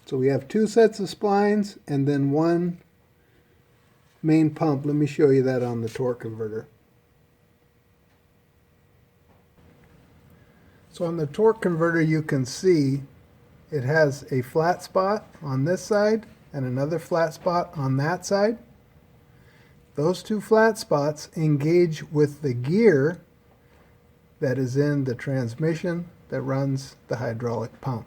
So we have 2 sets of splines and then 1 main pump. Let me show you that on the torque converter. So on the torque converter you can see it has a flat spot on this side and another flat spot on that side. Those 2 flat spots engage with the gear that is in the transmission that runs the hydraulic pump.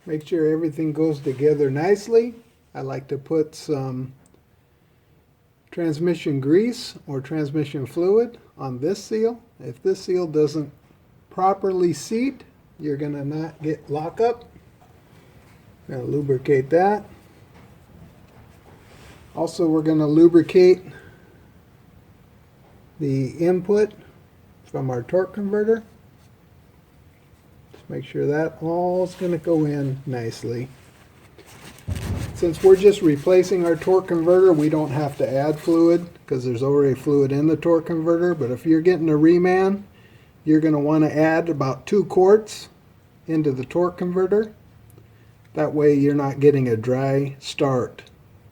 Make sure everything goes together nicely. I like to put some transmission grease or transmission fluid on this seal. If this seal doesn't properly seat, you're going to not get lockup. Now lubricate that. Also, we're going to lubricate the input from our torque converter. Just make sure that all is going to go in nicely. Since we're just replacing our torque converter, we don't have to add fluid because there's already fluid in the torque converter. But if you're getting a reman, you're going to want to add about 2 quarts into the torque converter. That way you're not getting a dry start,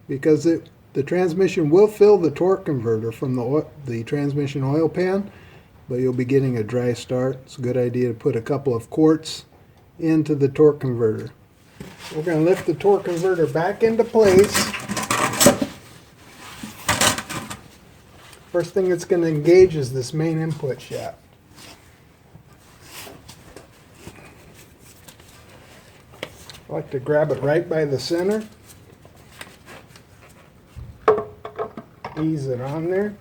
because the transmission will fill the torque converter from the transmission oil pan, but you'll be getting a dry start. It's a good idea to put a couple of quarts into the torque converter. We're going to lift the torque converter back into place. First thing it's going to engage is this main input shaft. I like to grab it right by the center. Ease it on there.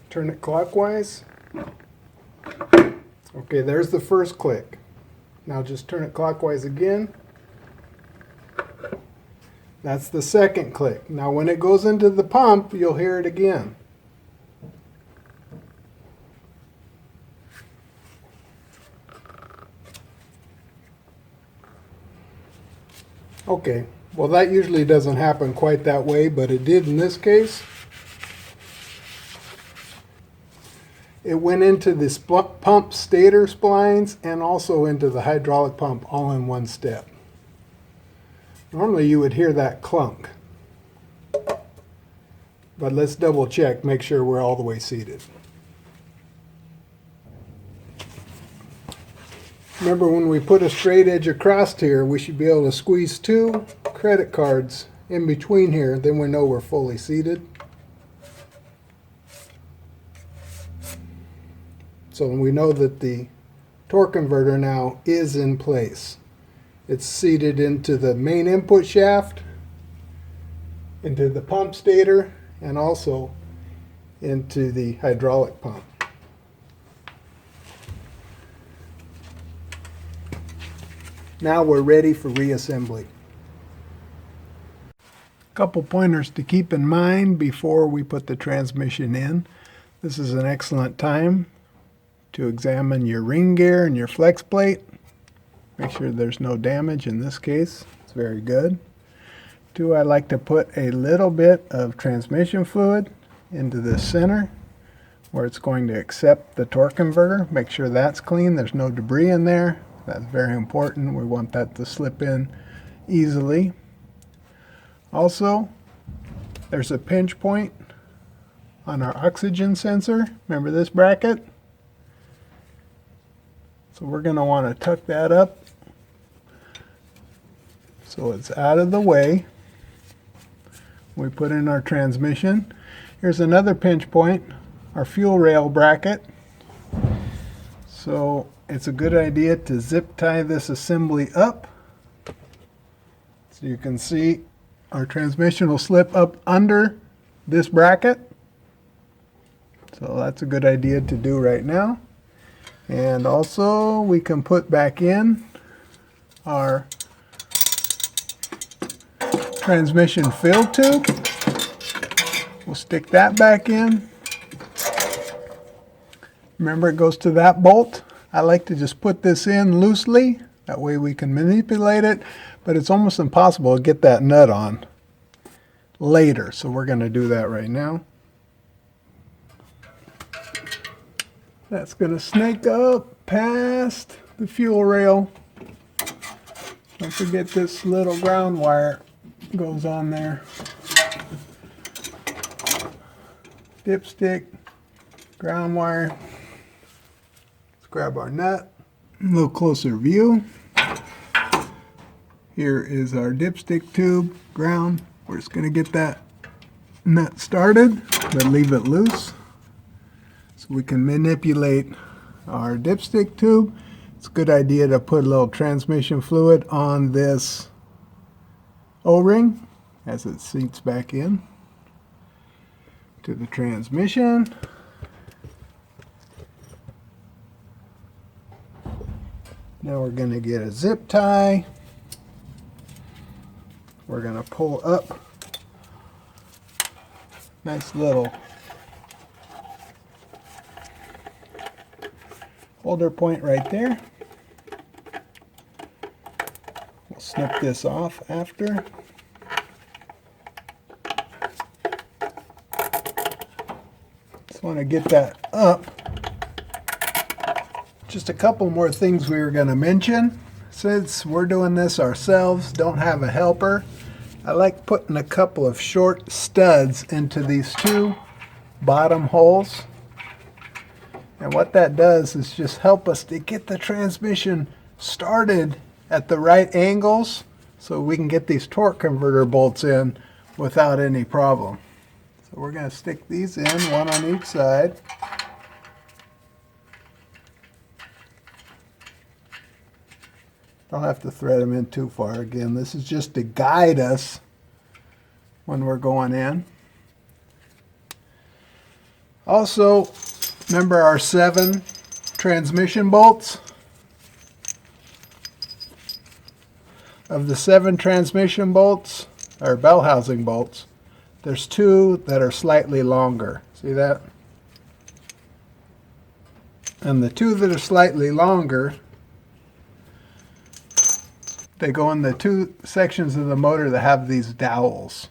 Turn it clockwise. Okay, there's the first click. Now just turn it clockwise again. That's the second click. Now when it goes into the pump, you'll hear it again. Okay, well that usually doesn't happen quite that way, but it did in this case. It went into this pump stator splines and also into the hydraulic pump all in one step. Normally you would hear that clunk, but let's double check, make sure we're all the way seated. Remember, when we put a straight edge across here, we should be able to squeeze 2 credit cards in between here, then we know we're fully seated. So we know that the torque converter now is in place. It's seated into the main input shaft, into the pump stator, and also into the hydraulic pump. Now we're ready for reassembly. Couple pointers to keep in mind before we put the transmission in. This is an excellent time to examine your ring gear and your flex plate. Make sure there's no damage in this case. It's very good. Two, I like to put a little bit of transmission fluid into the center where it's going to accept the torque converter. Make sure that's clean, there's no debris in there. That's very important. We want that to slip in easily. Also, there's a pinch point on our oxygen sensor. Remember this bracket? So we're going to want to tuck that up so it's out of the way. We put in our transmission. Here's another pinch point, our fuel rail bracket. So it's a good idea to zip tie this assembly up. So you can see our transmission will slip up under this bracket. So that's a good idea to do right now. And also we can put back in our transmission fill tube. We'll stick that back in. Remember, it goes to that bolt. I like to just put this in loosely. That way we can manipulate it, but it's almost impossible to get that nut on later. So we're going to do that right now. That's going to snake up past the fuel rail. Don't forget this little ground wire goes on there. Dipstick, ground wire. Let's grab our nut. A little closer view. Here is our dipstick tube, ground. We're just going to get that nut started, but leave it loose so we can manipulate our dipstick tube. It's a good idea to put a little transmission fluid on this O-ring as it seats back in to the transmission. Now we're going to get a zip tie. We're going to pull up. Nice little holder point right there. We'll snip this off after. Just want to get that up. Just a couple more things we were going to mention. Since we're doing this ourselves, don't have a helper, I like putting a couple of short studs into these two bottom holes. And what that does is just help us to get the transmission started at the right angles so we can get these torque converter bolts in without any problem. So we're going to stick these in, one on each side. Don't have to thread them in too far. Again, this is just to guide us when we're going in. Also, remember our 7 transmission bolts? Of the 7 transmission bolts, or bell housing bolts, there's 2 that are slightly longer. See that? And the 2 that are slightly longer, they go in the 2 sections of the motor that have these dowels.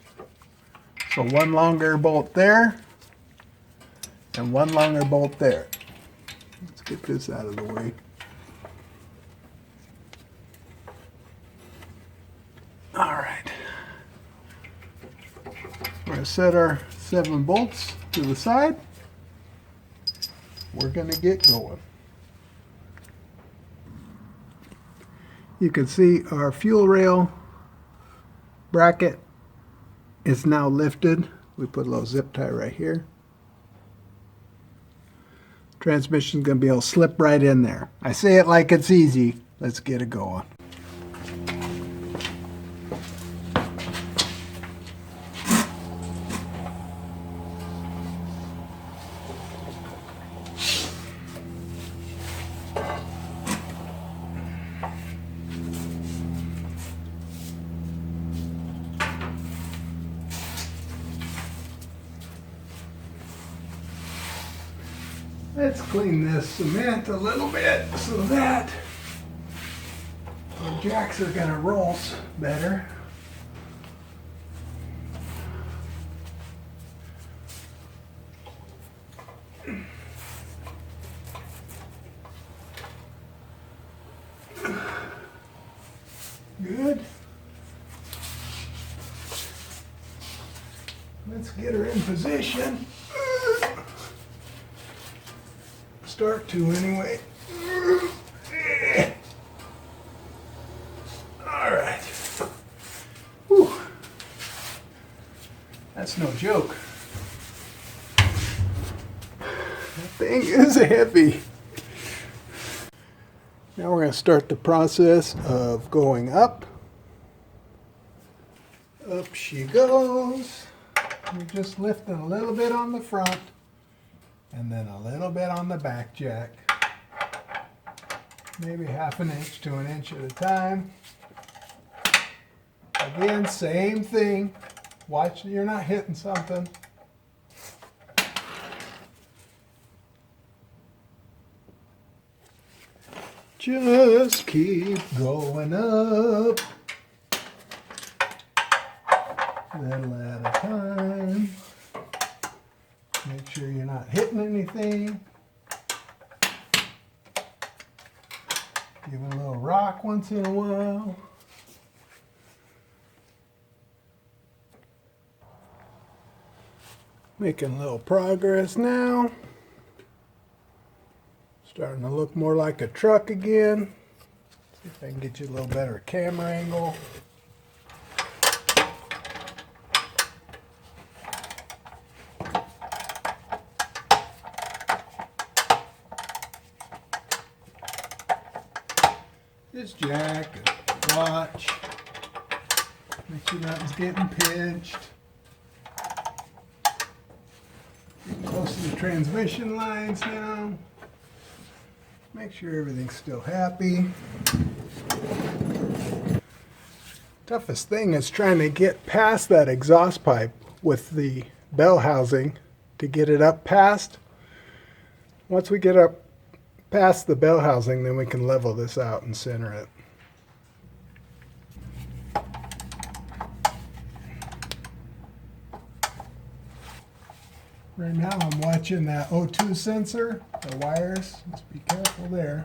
So one longer bolt there, and one longer bolt there. Let's get this out of the way. All right. We're going to set our 7 bolts to the side. We're going to get going. You can see our fuel rail bracket is now lifted. We put a little zip tie right here. Transmission's going to be able to slip right in there. I say it like it's easy. Let's get it going. Let's clean this cement a little bit so that our jacks are going to roll better. Good. Let's get her in position. Start to anyway. All right. Whew. That's no joke. That thing is heavy. Now we're going to start the process of going up. Up she goes. We're just lifting a little bit on the front and then a little bit on the back jack. Maybe ½ an inch to 1 inch at a time. Again, same thing. Watch that you're not hitting something. Just keep going up, little at a time. Make sure you're not hitting anything. Give it a little rock once in a while. Making a little progress now. Starting to look more like a truck again. See if I can get you a little better camera angle. Just jack and watch. Make sure nothing's getting pinched. Getting close to the transmission lines now. Make sure everything's still happy. Toughest thing is trying to get past that exhaust pipe with the bell housing to get it up past. Once we get up past the bell housing, then we can level this out and center it. Right now I'm watching that O2 sensor, the wires. Just be careful there.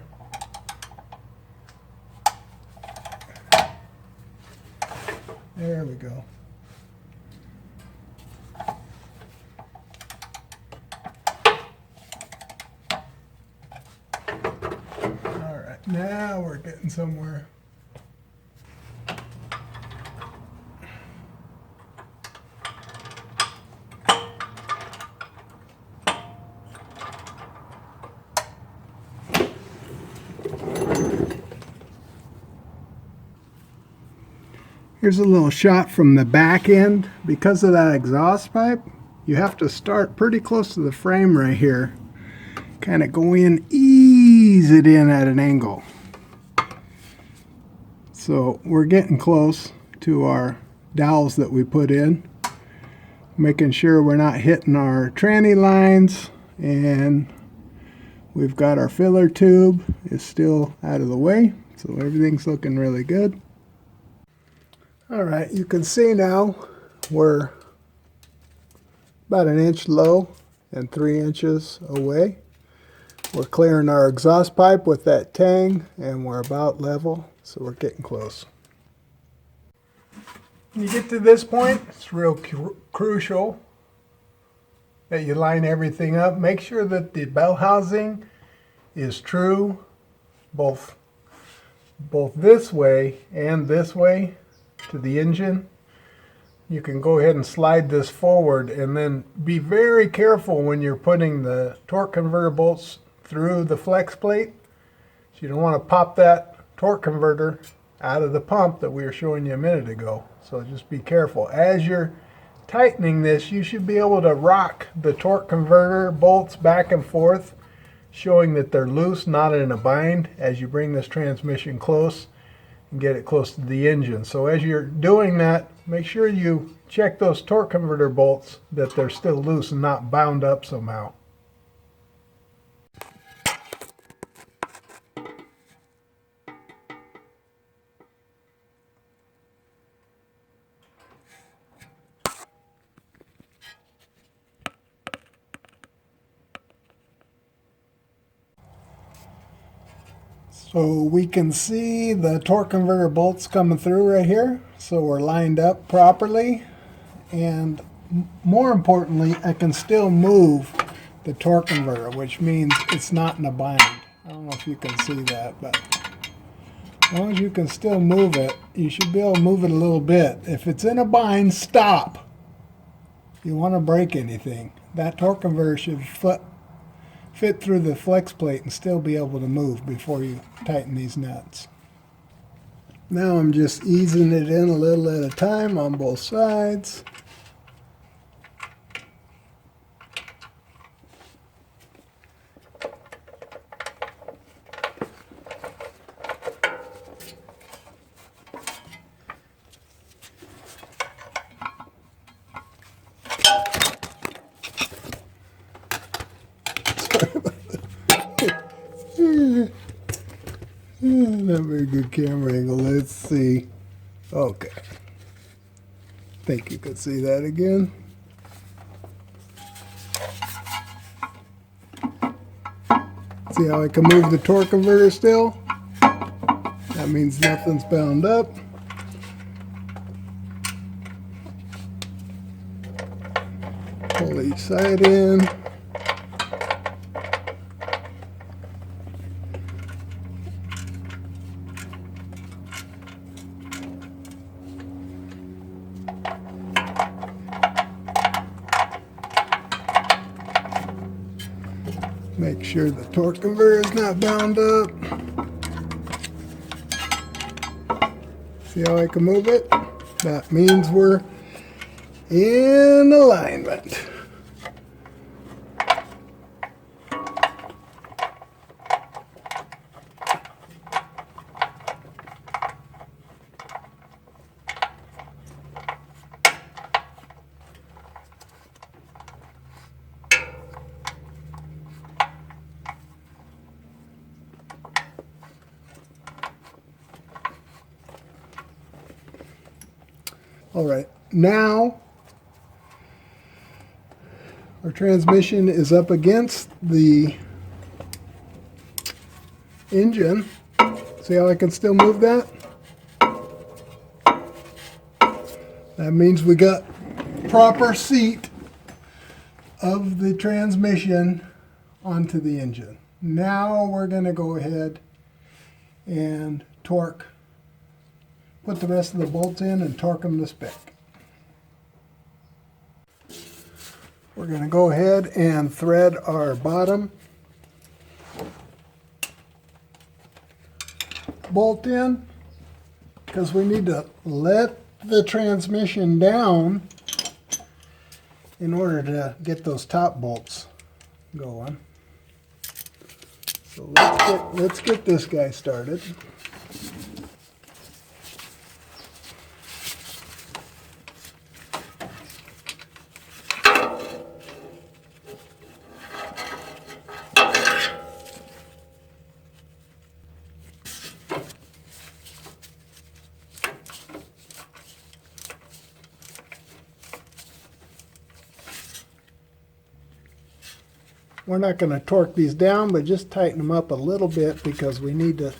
There we go. All right, now we're getting somewhere. Here's a little shot from the back end. Because of that exhaust pipe, you have to start pretty close to the frame right here. Kind of go in, ease it in at an angle. So we're getting close to our dowels that we put in. Making sure we're not hitting our tranny lines, and we've got our filler tube is still out of the way. So everything's looking really good. All right, you can see now we're about 1 inch low and 3 inches away. We're clearing our exhaust pipe with that tang, and we're about level, so we're getting close. When you get to this point, it's real crucial that you line everything up. Make sure that the bell housing is true, both this way and this way to the engine. You can go ahead and slide this forward, and then be very careful when you're putting the torque converter bolts through the flex plate. So you don't want to pop that torque converter out of the pump that we were showing you a minute ago. So just be careful. As you're tightening this, you should be able to rock the torque converter bolts back and forth, showing that they're loose, not in a bind, as you bring this transmission close and get it close to the engine. So as you're doing that, make sure you check those torque converter bolts that they're still loose and not bound up somehow. So we can see the torque converter bolts coming through right here. So we're lined up properly. And more importantly, I can still move the torque converter, which means it's not in a bind. I don't know if you can see that, but as long as you can still move it, you should be able to move it a little bit. If it's in a bind, stop. You want to break anything. That torque converter should fit through the flex plate and still be able to move before you tighten these nuts. Now I'm just easing it in a little at a time on both sides. Not very good camera angle. Let's see. Okay. Think you could see that again. See how I can move the torque converter still? That means nothing's bound up. Pull each side in. Make sure the torque converter is not bound up. See how I can move it? That means we're in alignment. All right, now our transmission is up against the engine. See how I can still move that? That means we got proper seat of the transmission onto the engine. Now we're going to go ahead and torque. Put the rest of the bolts in and torque them to spec. We're going to go ahead and thread our bottom bolt in because we need to let the transmission down in order to get those top bolts going. So let's get this guy started. We're not going to torque these down, but just tighten them up a little bit because we need to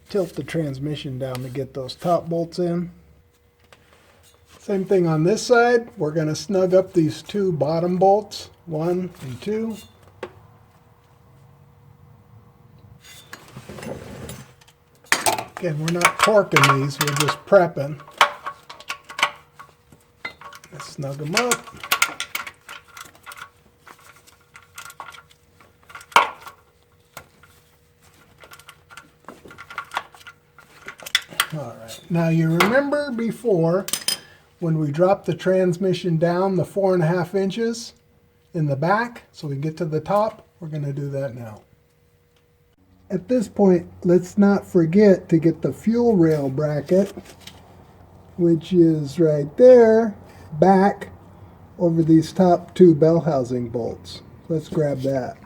tilt the transmission down to get those top bolts in. Same thing on this side. We're going to snug up these two bottom bolts, 1 and 2. Again, we're not torquing these, we're just prepping. Let's snug them up. All right, now you remember before when we dropped the transmission down the 4.5 inches in the back so we get to the top? We're going to do that now. At this point, let's not forget to get the fuel rail bracket, which is right there, back over these top 2 bell housing bolts. Let's grab that.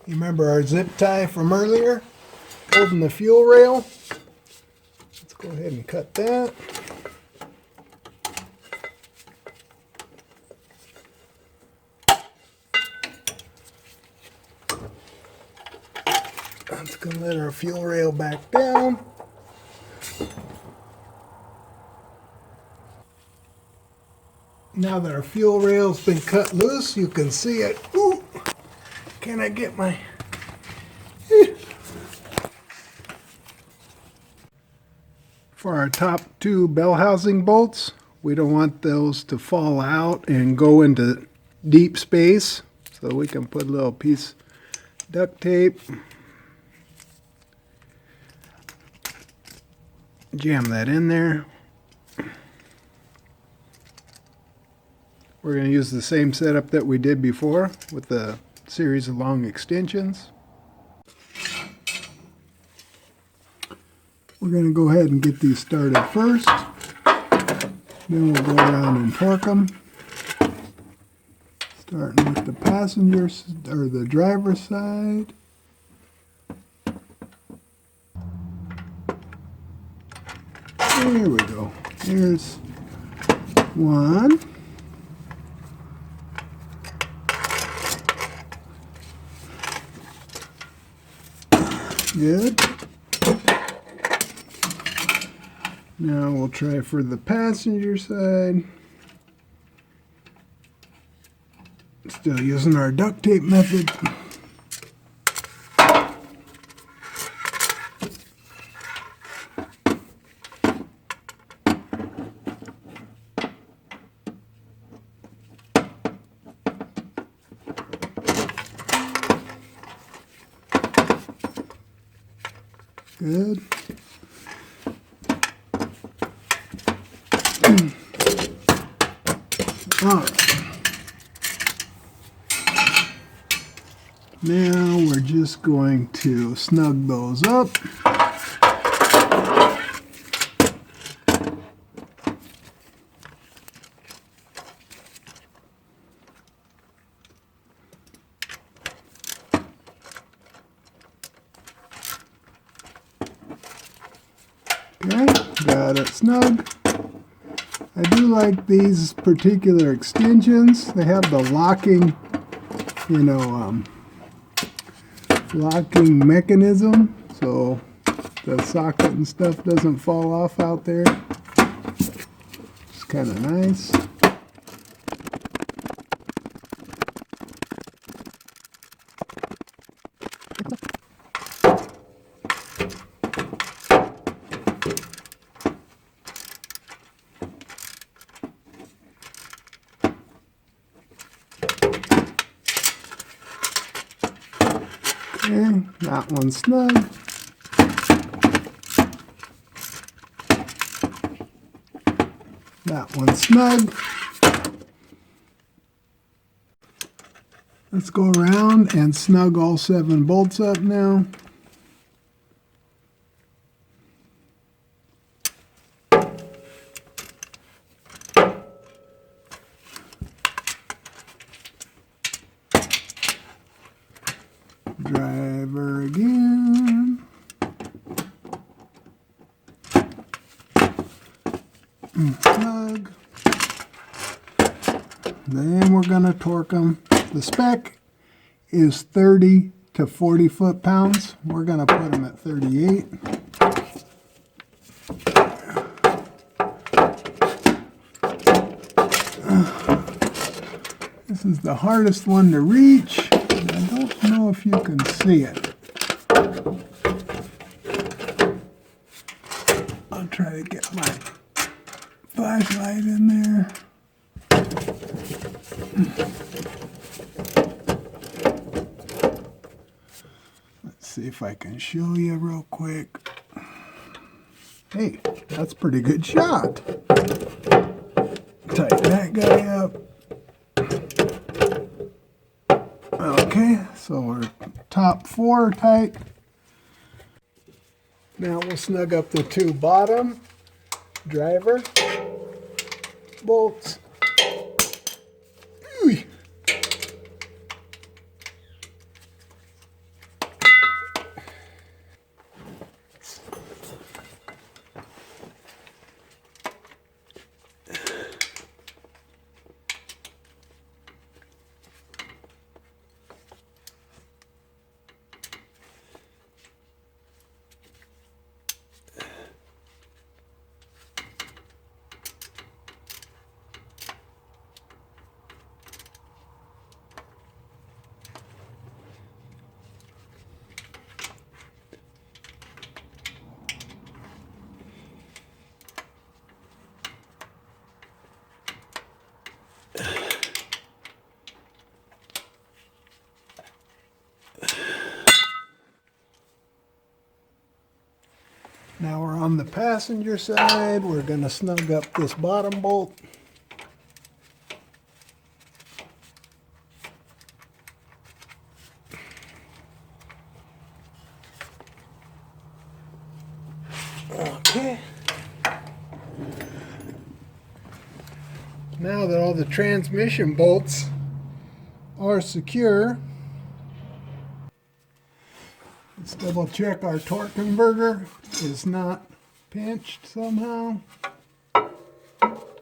You remember our zip tie from earlier? Holding the fuel rail. Let's go ahead and cut that. It's going to let our fuel rail back down. Now that our fuel rail's been cut loose, you can see it. Ooh, can I get my... For our top two bell housing bolts, we don't want those to fall out and go into deep space. So we can put a little piece of duct tape. Jam that in there. We're going to use the same setup that we did before with the series of long extensions. We're going to go ahead and get these started first. Then we'll go around and torque them. Starting with the passenger or the driver's side. There we go. Here's one. Good. Now we'll try for the passenger side. Still using our duct tape method. Good. All right. Now we're just going to snug those up. Okay, got it snug. I do like these particular extensions. They have the locking, locking mechanism, so the socket and stuff doesn't fall off out there. It's kind of nice. Okay, that one's snug. That one's snug. Let's go around and snug all 7 bolts up now. Driver again. Snug. Then we're going to torque them. The spec is 30 to 40 foot-pounds. We're going to put them at 38. This is the hardest one to reach. I don't know if you can see it. I'll try to get my flashlight in there. Let's see if I can show you real quick. Hey, that's a pretty good shot. Tighten that guy up. Okay, so we're top 4 tight. Now we'll snug up the 2 bottom driver bolts. Ooh. Now we're on the passenger side. We're going to snug up this bottom bolt. Okay. Now that all the transmission bolts are secure, let's double check our torque converter is not pinched somehow. You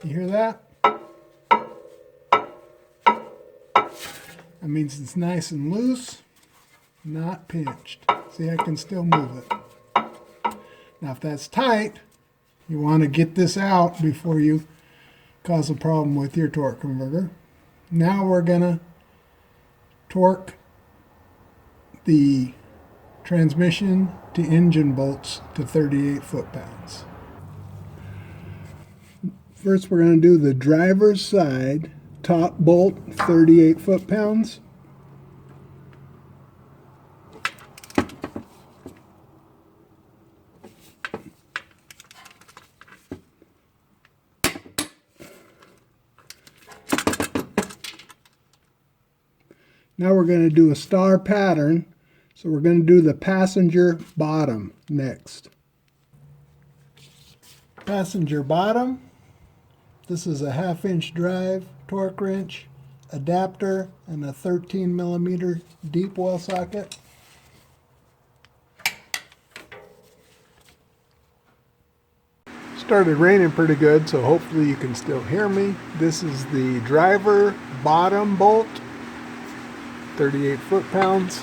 hear that? That means it's nice and loose, not pinched. See, I can still move it. Now if that's tight, you want to get this out before you cause a problem with your torque converter. Now we're going to torque the transmission to engine bolts to 38 foot-pounds. First we're going to do the driver's side top bolt, 38 foot-pounds. Now we're going to do a star pattern, so we're going to do the passenger bottom next. Passenger bottom, this is a 1/2-inch drive torque wrench, adapter, and a 13mm deep well socket. Started raining pretty good, so hopefully you can still hear me. This is the driver bottom bolt, 38 foot-pounds.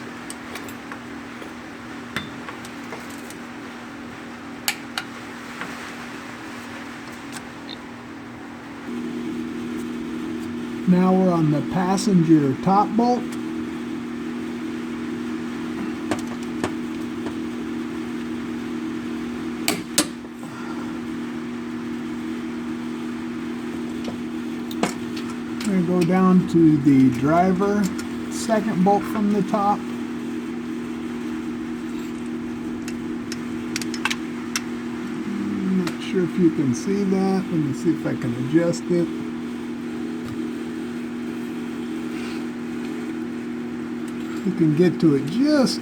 Now we're on the passenger top bolt. I'm going to go down to the driver second bolt from the top. I'm not sure if you can see that. Let me see if I can adjust it. You can get to it just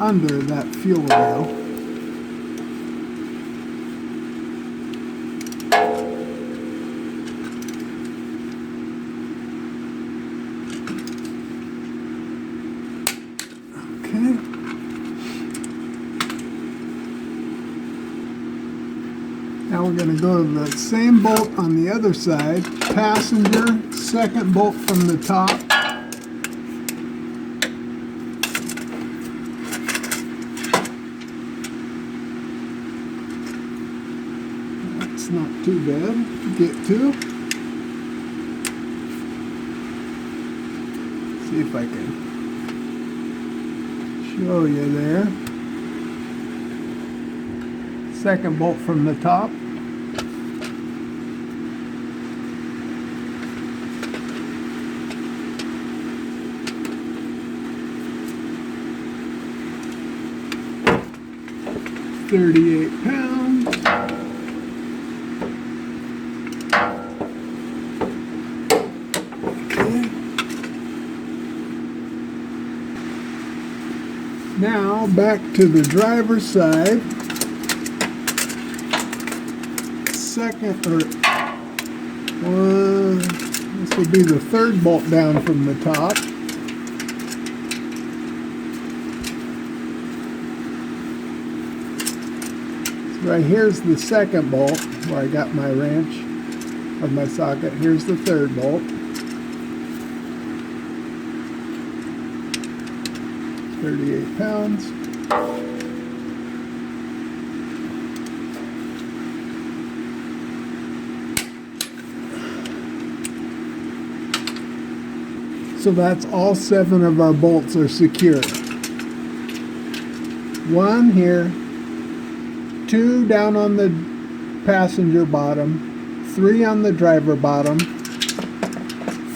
under that fuel rail. Now we're going to go to the same bolt on the other side, passenger, second bolt from the top. That's not too bad to get to. See if I can show you there. Second bolt from the top. £38. Okay. Now back to the driver's side. Second, this would be the third bolt down from the top. Right here's the second bolt where I got my wrench of my socket. Here's the third bolt. £38. So that's all 7 of our bolts are secure. 1 here, 2 down on the passenger bottom, 3 on the driver bottom,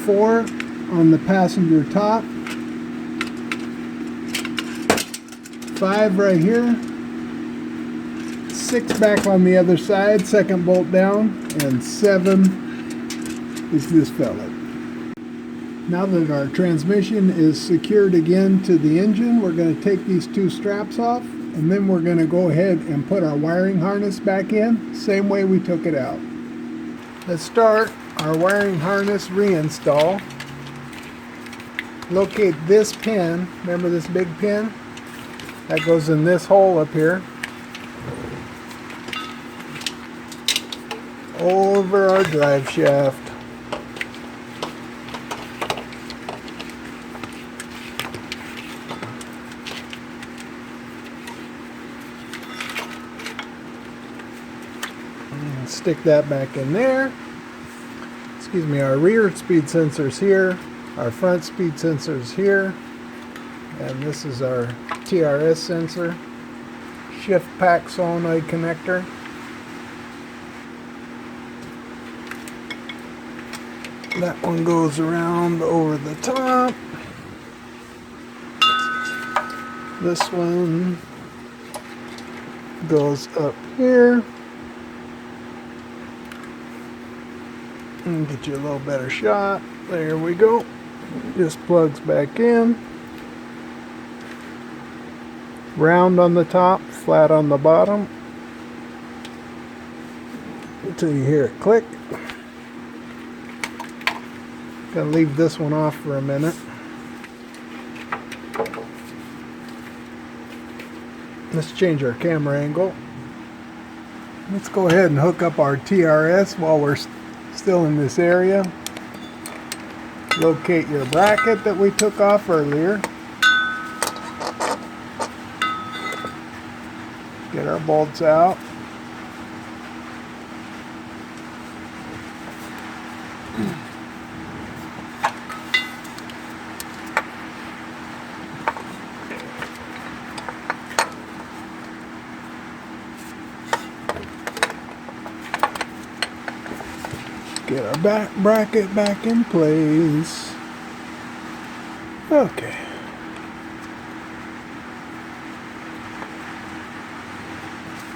4 on the passenger top, 5 right here, 6 back on the other side, second bolt down, and 7 is this fella. Now that our transmission is secured again to the engine, we're going to take these 2 straps off, and then we're going to go ahead and put our wiring harness back in, same way we took it out. Let's start our wiring harness reinstall. Locate this pin, remember this big pin? That goes in this hole up here. Over our drive shaft. And stick that back in there. Excuse me, our rear speed sensor's here. Our front speed sensor's here. And this is our TRS sensor. Shift pack solenoid connector. That one goes around over the top. This one goes up here. And get you a little better shot. There we go. Just plugs back in. Round on the top, flat on the bottom. Until you hear it click. Gonna leave this one off for a minute. Let's change our camera angle. Let's go ahead and hook up our TRS while we're still in this area. Locate your bracket that we took off earlier. Get our bolts out. Get our back bracket back in place. Okay.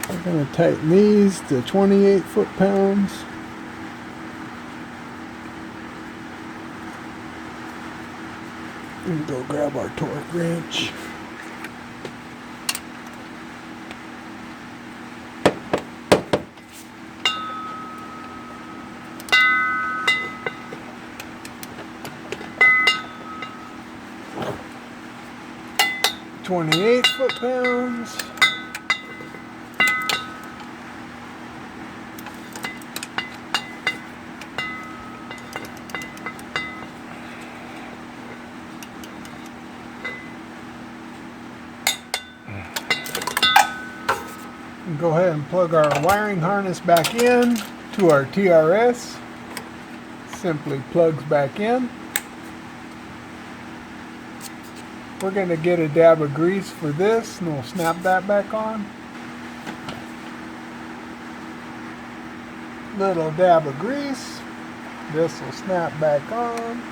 We're going to tighten these to 28 foot-pounds. And go grab our torque wrench. .28 foot-pounds. Go ahead and plug our wiring harness back in to our TRS. Simply plugs back in. We're going to get a dab of grease for this, and we'll snap that back on. Little dab of grease. This will snap back on.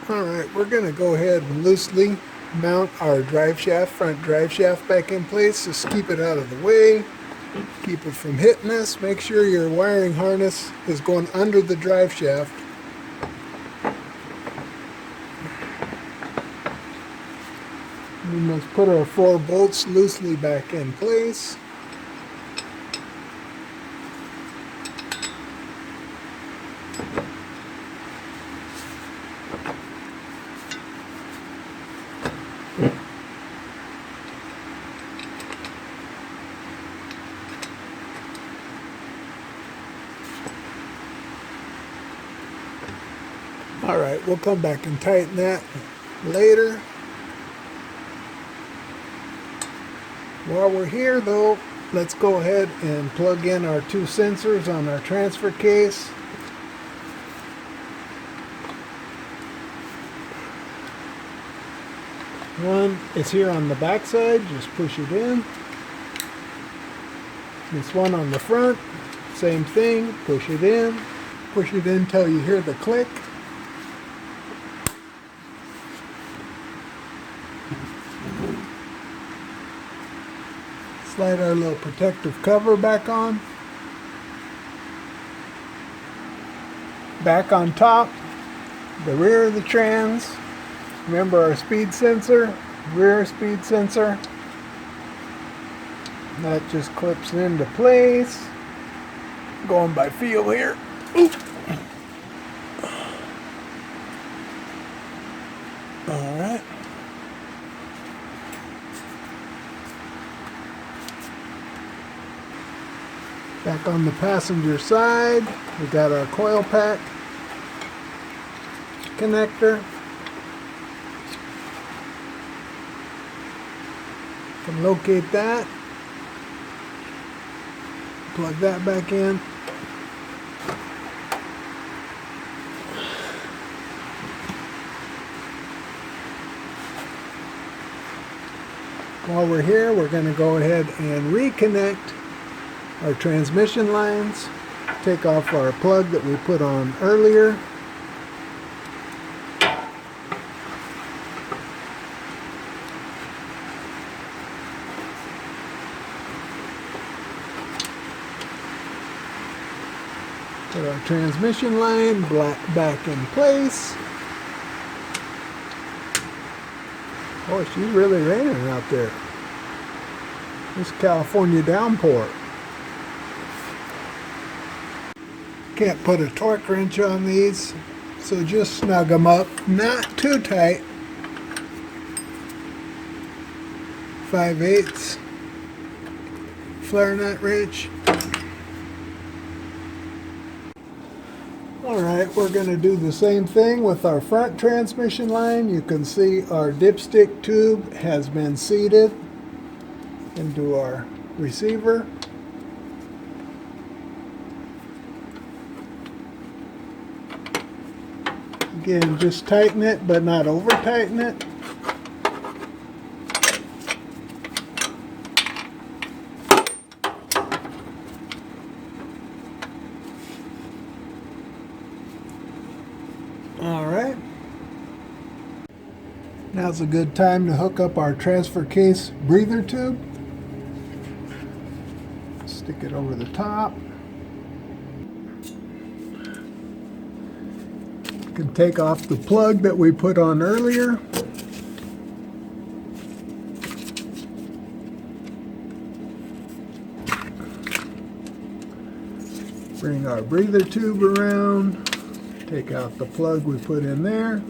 Alright, we're going to go ahead and loosely mount our drive shaft, front drive shaft back in place. Just keep it out of the way. Keep it from hitting us. Make sure your wiring harness is going under the drive shaft. We must put our 4 bolts loosely back in place. Alright, we'll come back and tighten that later. While we're here though, let's go ahead and plug in our 2 sensors on our transfer case. One is here on the back side, just push it in. This one on the front, same thing, push it in till you hear the click. Slide our little protective cover back on. Back on top, the rear of the trans. Remember our speed sensor, rear speed sensor. That just clips into place. Going by feel here. Oop. All right. Back on the passenger side, we got our coil pack connector. Can locate that. Plug that back in. While we're here, we're going to go ahead and reconnect our transmission lines. Take off our plug that we put on earlier. Put our transmission line back in place. Oh, she's really raining out there. This California downpour. Can't put a torque wrench on these, so just snug them up, not too tight. 5/8 flare nut wrench. Alright, we're going to do the same thing with our front transmission line. You can see our dipstick tube has been seated into our receiver. Again, just tighten it, but not over tighten it. Alright. Now's a good time to hook up our transfer case breather tube. Stick it over the top. You can take off the plug that we put on earlier. Bring our breather tube around. Take out the plug we put in there.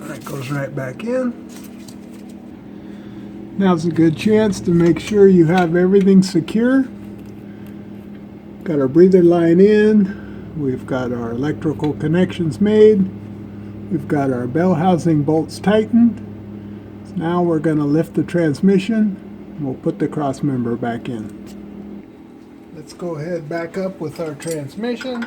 That goes right back in. Now's a good chance to make sure you have everything secure. Got our breather line in. We've got our electrical connections made. We've got our bell housing bolts tightened. So now we're going to lift the transmission. We'll put the cross member back in. Let's go ahead back up with our transmission.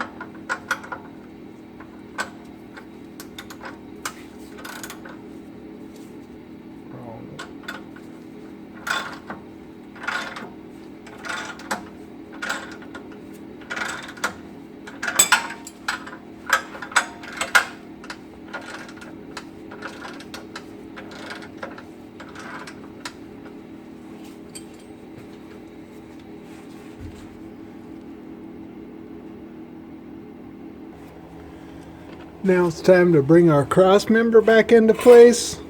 Now it's time to bring our cross member back into place.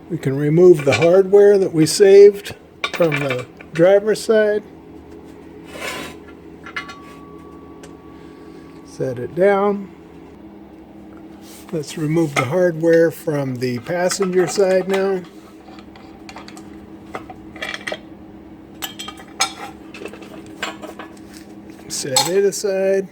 We can remove the hardware that we saved from the driver's side. Set it down. Let's remove the hardware from the passenger side now. Set it aside.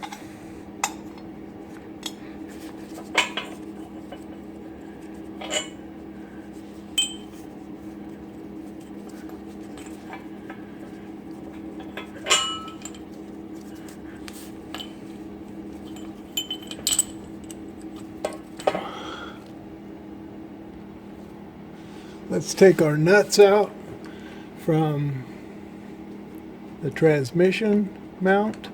Let's take our nuts out from the transmission mount.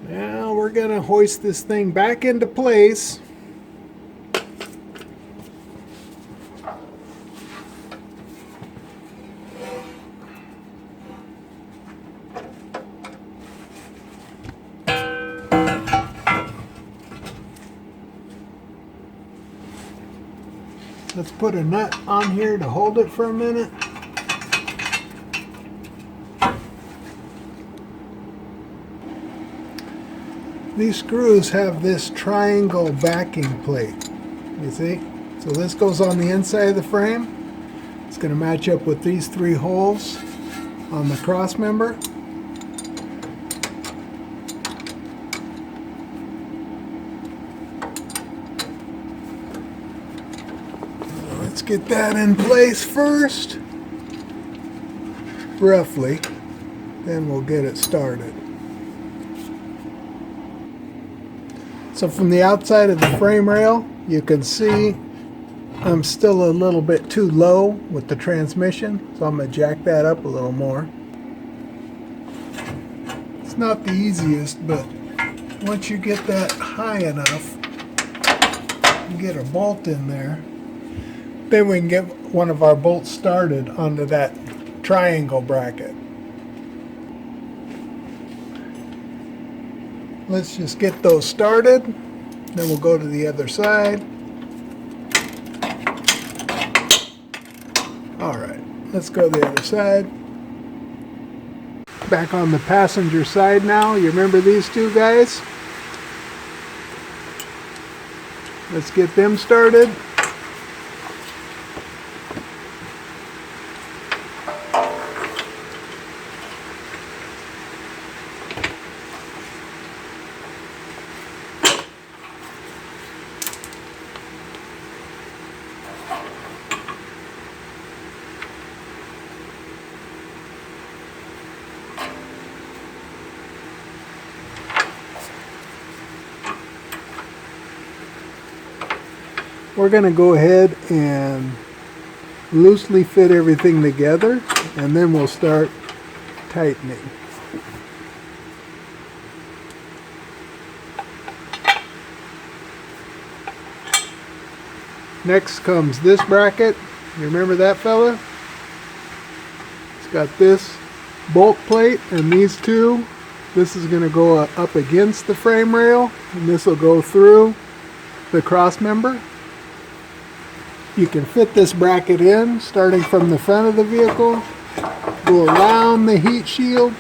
Now we're going to hoist this thing back into place. Let's put a nut on here to hold it for a minute. These screws have this triangle backing plate, you see? So this goes on the inside of the frame. It's going to match up with these 3 holes on the crossmember. Let's get that in place first, roughly, then we'll get it started. So from the outside of the frame rail, you can see I'm still a little bit too low with the transmission, so I'm going to jack that up a little more. It's not the easiest, but once you get that high enough, you get a bolt in there, then we can get one of our bolts started onto that triangle bracket. Let's just get those started, then we'll go to the other side. Alright, let's go to the other side. Back on the passenger side now. You remember these 2 guys? Let's get them started. We're going to go ahead and loosely fit everything together, and then we'll start tightening. Next comes this bracket. You remember that fella? It's got this bolt plate and these 2. This is going to go up against the frame rail, and this will go through the crossmember. You can fit this bracket in starting from the front of the vehicle, go around the heat shield,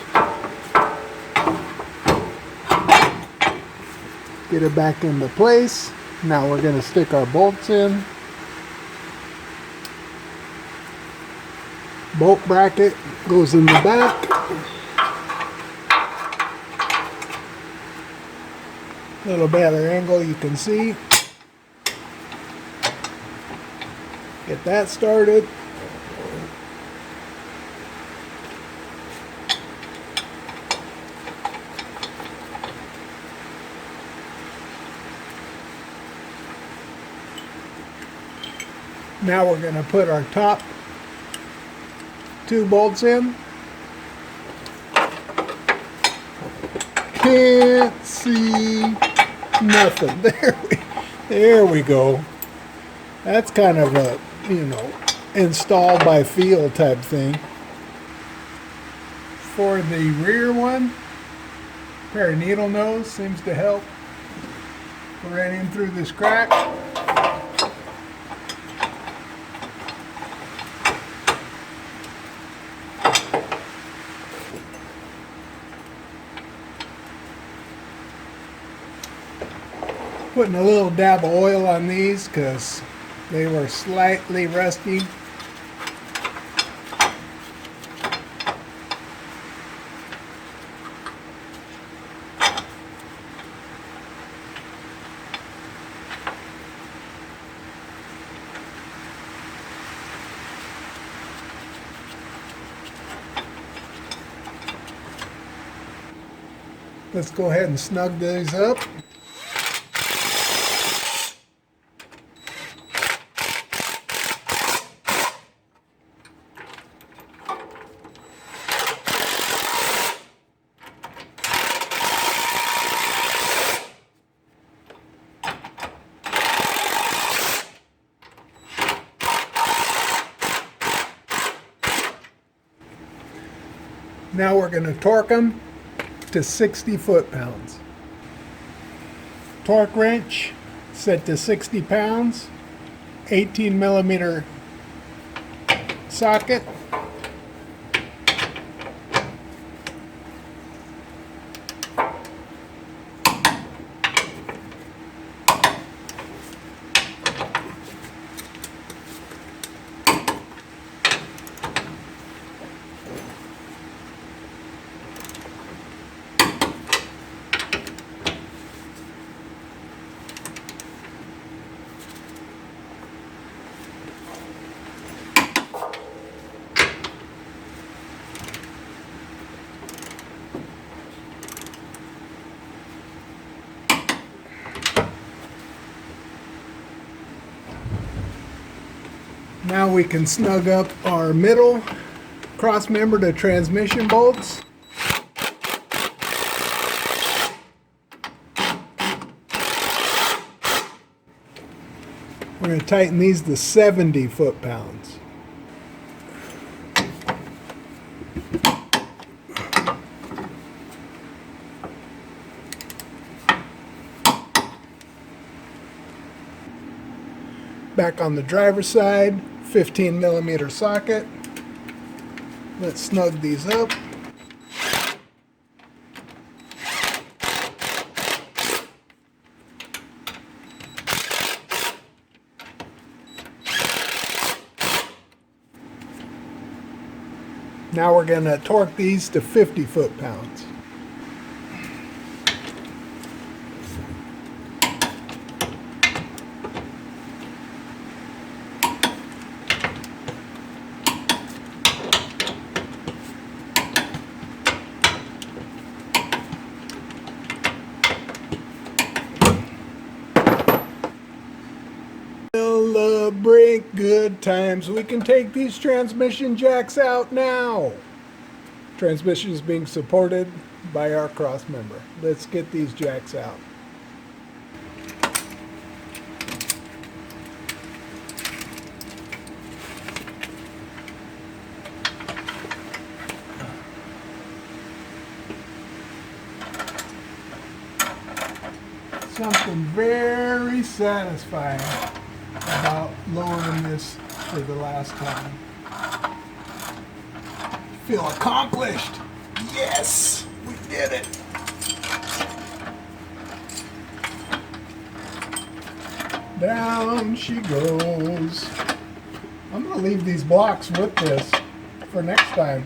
get it back into place. Now we're going to stick our bolts in. Bolt bracket goes in the back. A little better angle you can see. Get that started. Now we're going to put our top 2 bolts in. Can't see nothing. There we go. That's kind of a, install by feel type thing. For the rear one, a pair of needle nose seems to help. Go right in through this crack. Putting a little dab of oil on these because they were slightly rusty. Let's go ahead and snug these up. Now we're going to torque them to 60 foot-pounds. Torque wrench set to 60 pounds, 18 millimeter socket. Now we can snug up our middle cross-member to transmission bolts. We're going to tighten these to 70 foot-pounds. Back on the driver's side, 15 millimeter socket. Let's snug these up. Now we're going to torque these to 50 foot-pounds. Celebrate good times. We can take these transmission jacks out now. Transmission is being supported by our Crossmember. Let's get these jacks out. Something very satisfying about lowering this for the last time. Feel accomplished. Yes, we did it. Down she goes. I'm going to leave these blocks with this for next time.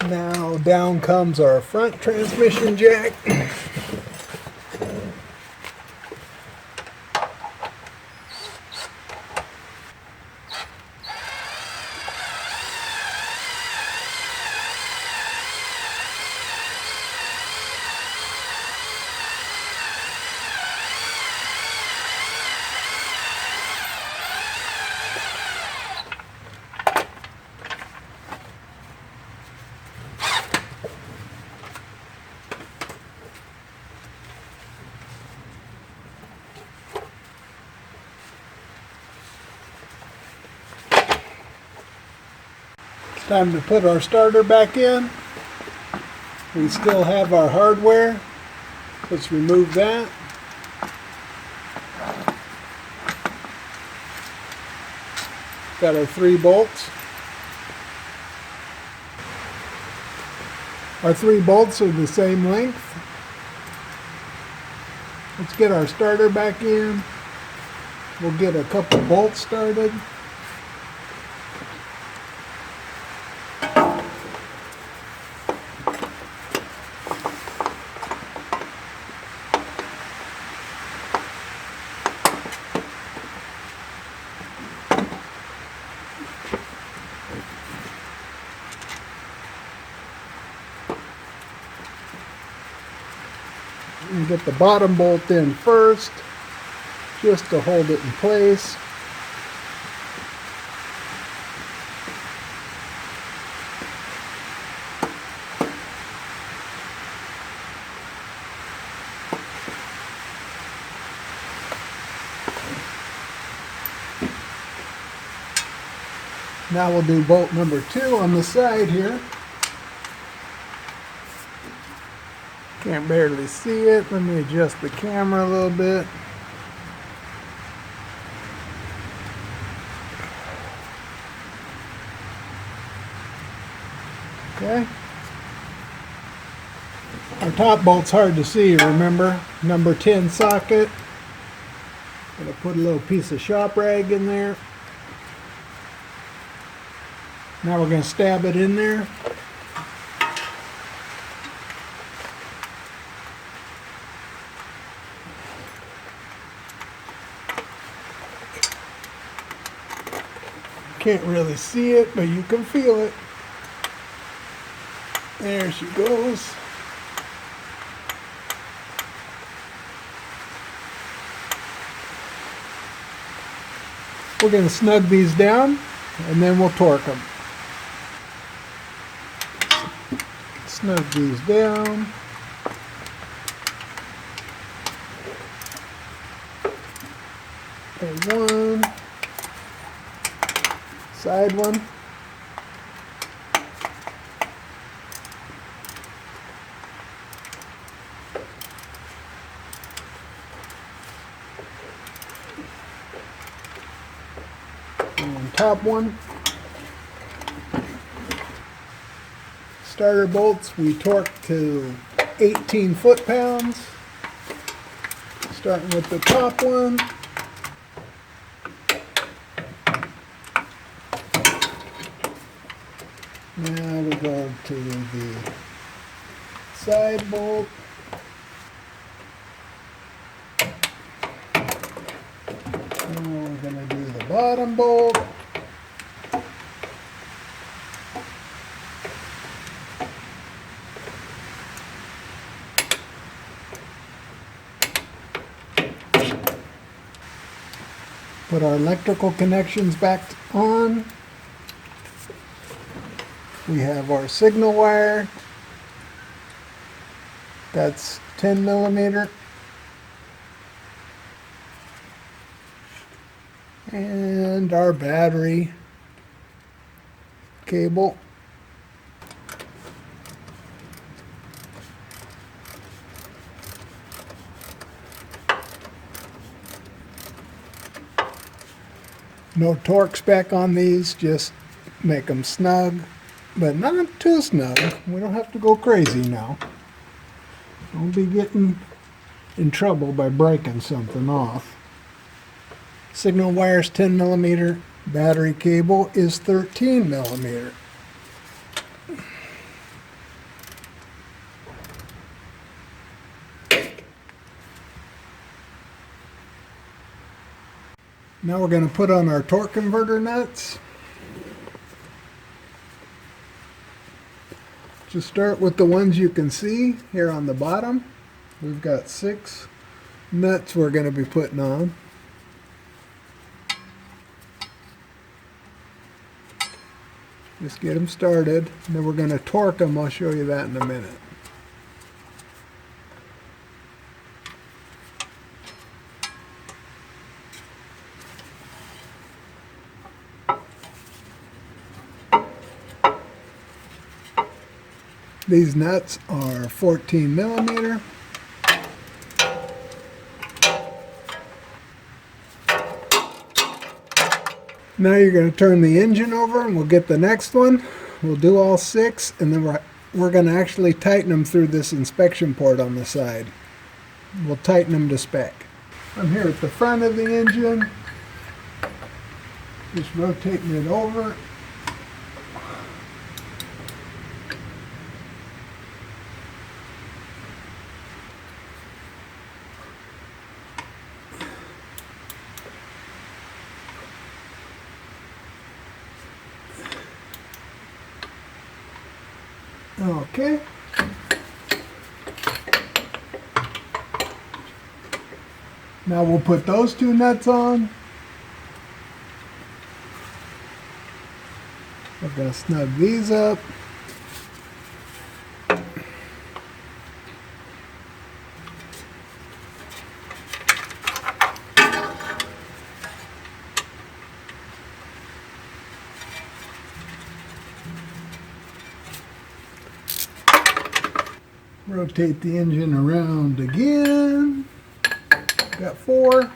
Now down comes our front transmission jack. Time to put our starter back in. We still have our hardware. Let's remove that. Got our 3 bolts. Our 3 bolts are the same length. Let's get our starter back in. We'll get a couple bolts started. And get the bottom bolt in first, just to hold it in place. Now we'll do bolt number 2 on the side here. Can't barely see it. Let me adjust the camera a little bit. Okay. Our top bolt's hard to see, remember? Number 10 socket. Gonna put a little piece of shop rag in there. Now we're gonna stab it in there. Can't really see it, but you can feel it. There she goes. We're going to snug these down and then we'll torque them. Snug these down. There's one. Side one. And top one. Starter bolts we torque to 18 foot-pounds. Starting with the top one. Now we go to the side bolt. Now we're going to do the bottom bolt. Put our electrical connections back on. We have our signal wire. That's 10 millimeter. And our battery cable. No torque spec on these, just make them snug, but not too snug. We don't have to go crazy now. Don't be getting in trouble by breaking something off. Signal wire's 10 millimeter, battery cable is 13 millimeter. Now we're going to put on our torque converter nuts. Just start with the ones you can see here on the bottom. We've got 6 nuts we're going to be putting on. Just get them started, and then we're going to torque them. I'll show you that in a minute. These nuts are 14 millimeter. Now you're going to turn the engine over and we'll get the next one. We'll do all 6 and then we're going to actually tighten them through this inspection port on the side. We'll tighten them to spec. I'm here at the front of the engine. Just rotating it over. Okay. Now we'll put those 2 nuts on. We're going to snug these up. Rotate the engine around again. Got 4.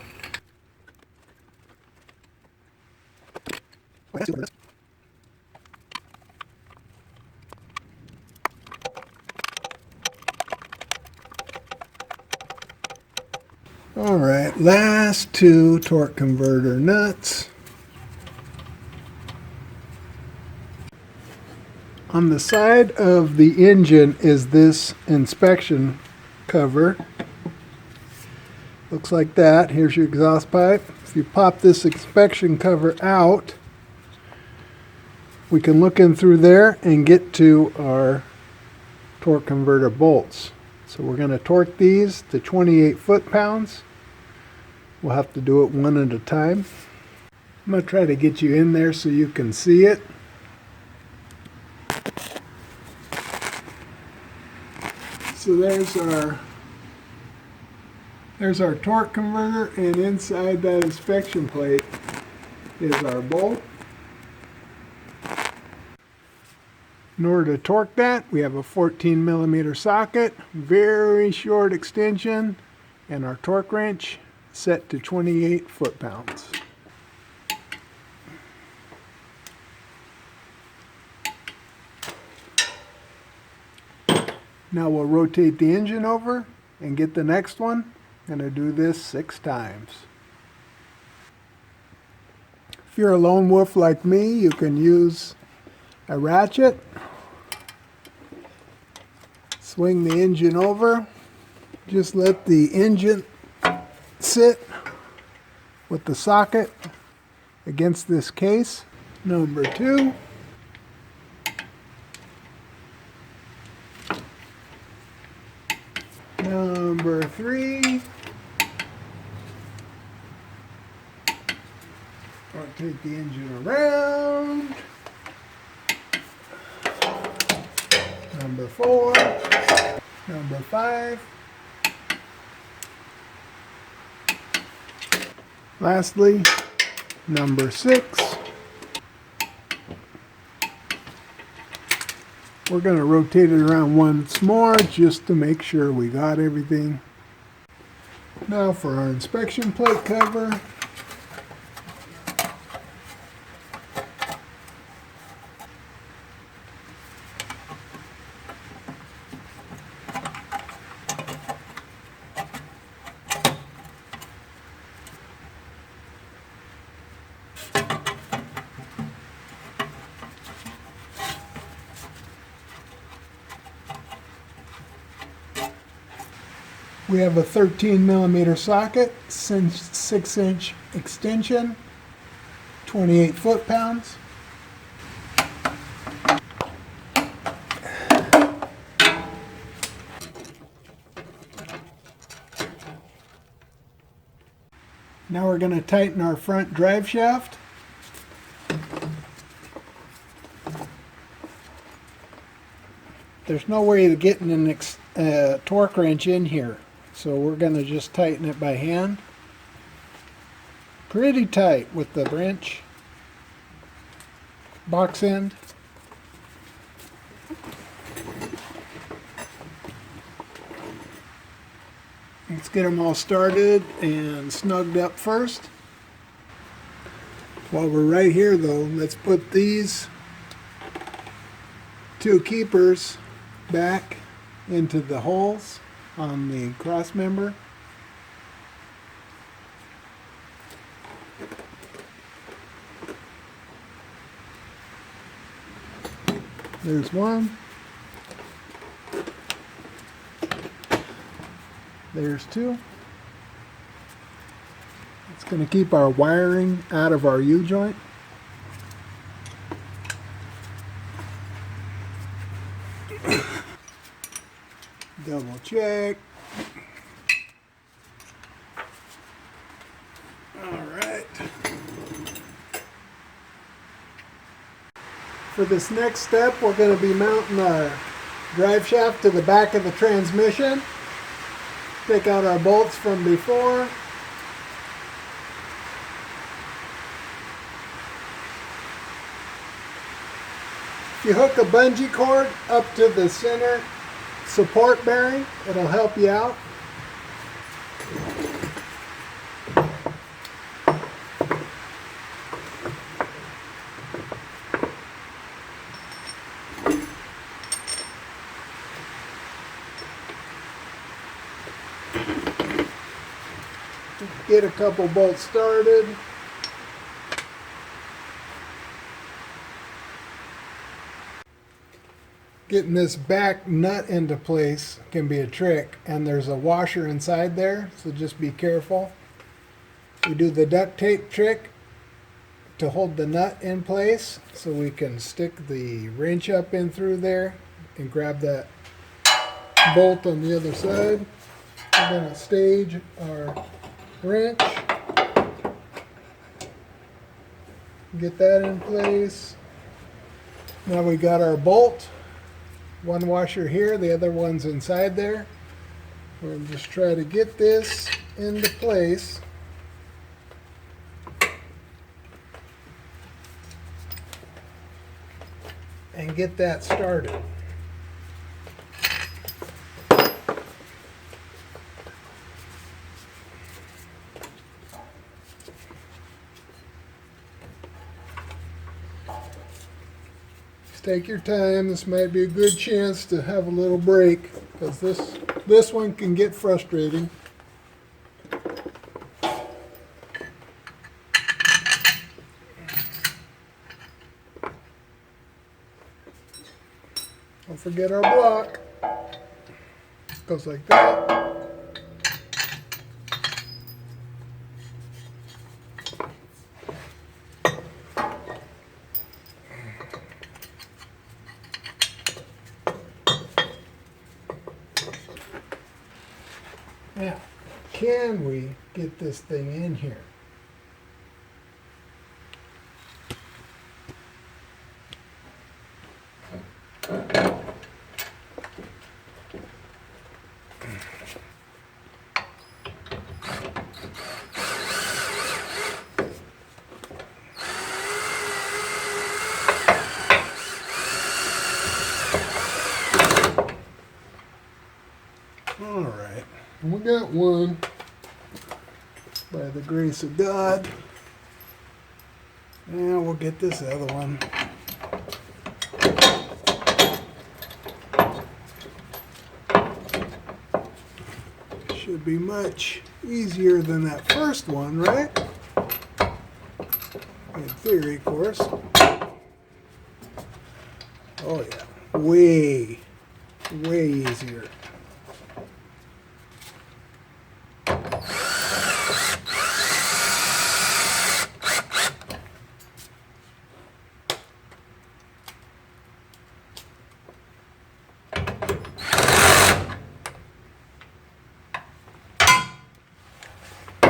All right, last 2 torque converter nuts. On the side of the engine is this inspection cover. Looks like that. Here's your exhaust pipe. If you pop this inspection cover out, we can look in through there and get to our torque converter bolts. So we're going to torque these to 28 foot-pounds. We'll have to do it one at a time. I'm going to try to get you in there so you can see it. So there's our torque converter, and inside that inspection plate is our bolt. In order to torque that, we have a 14mm socket, very short extension, and our torque wrench set to 28 foot-pounds. Now we'll rotate the engine over and get the next one. I'm going to do this 6 times. If you're a lone wolf like me, you can use a ratchet. Swing the engine over. Just let the engine sit with the socket against this case. Number 2. Number 3. Rotate the engine around. Number 4. Number 5. Lastly, number 6. We're going to rotate it around once more just to make sure we got everything. Now for our inspection plate cover. We have a 13mm socket, 6-inch extension, 28 foot-pounds. Now we're going to tighten our front drive shaft. There's no way of getting a torque wrench in here. So we're going to just tighten it by hand. Pretty tight with the wrench box end. Let's get them all started and snugged up first. While we're right here though, let's put these 2 keepers back into the holes on the Crossmember. There's one. There's 2. It's going to keep our wiring out of our U-joint. Double check. All right. For this next step, we're going to be mounting our drive shaft to the back of the transmission. Take out our bolts from before. If you hook a bungee cord up to the center support bearing. It'll help you out. Get a couple bolts started. Getting this back nut into place can be a trick, and there's a washer inside there, so just be careful. We do the duct tape trick to hold the nut in place so we can stick the wrench up in through there and grab that bolt on the other side. We're going to stage our wrench, get that in place. Now we got our bolt, one washer here, the other one's inside there. We'll just try to get this into place. And get that started. Take your time. This might be a good chance to have a little break, because this one can get frustrating. Don't forget our block. Goes like that. Now, can we get this thing in here? All right. We got one, by the grace of God. Now we'll get this other one. Should be much easier than that first one, right? In theory, of course. Oh yeah, way easier.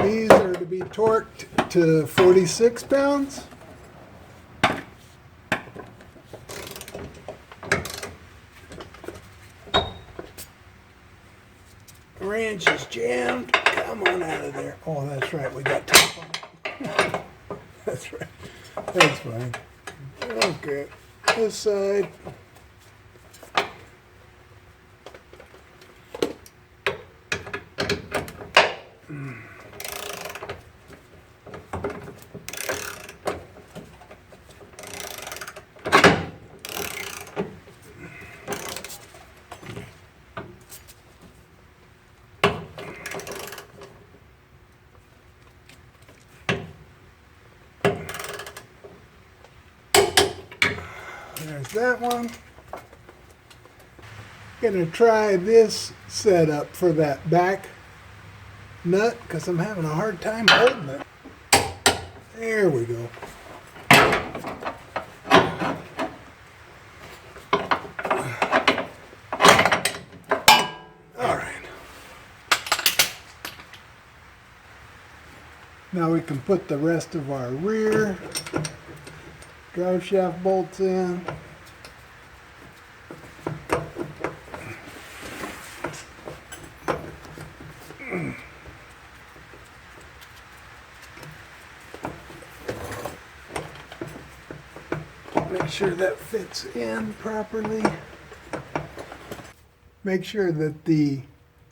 These are to be torqued to 46 pounds. Wrench is jammed. Come on out of there. Oh, that's right. We got tape on it. That's right. That's fine. Okay. This side. There's that one. Gonna try this setup for that back nut because I'm having a hard time holding it. There we go. All right. Now we can put the rest of our rear drive shaft bolts in. Make sure that fits in properly. Make sure that the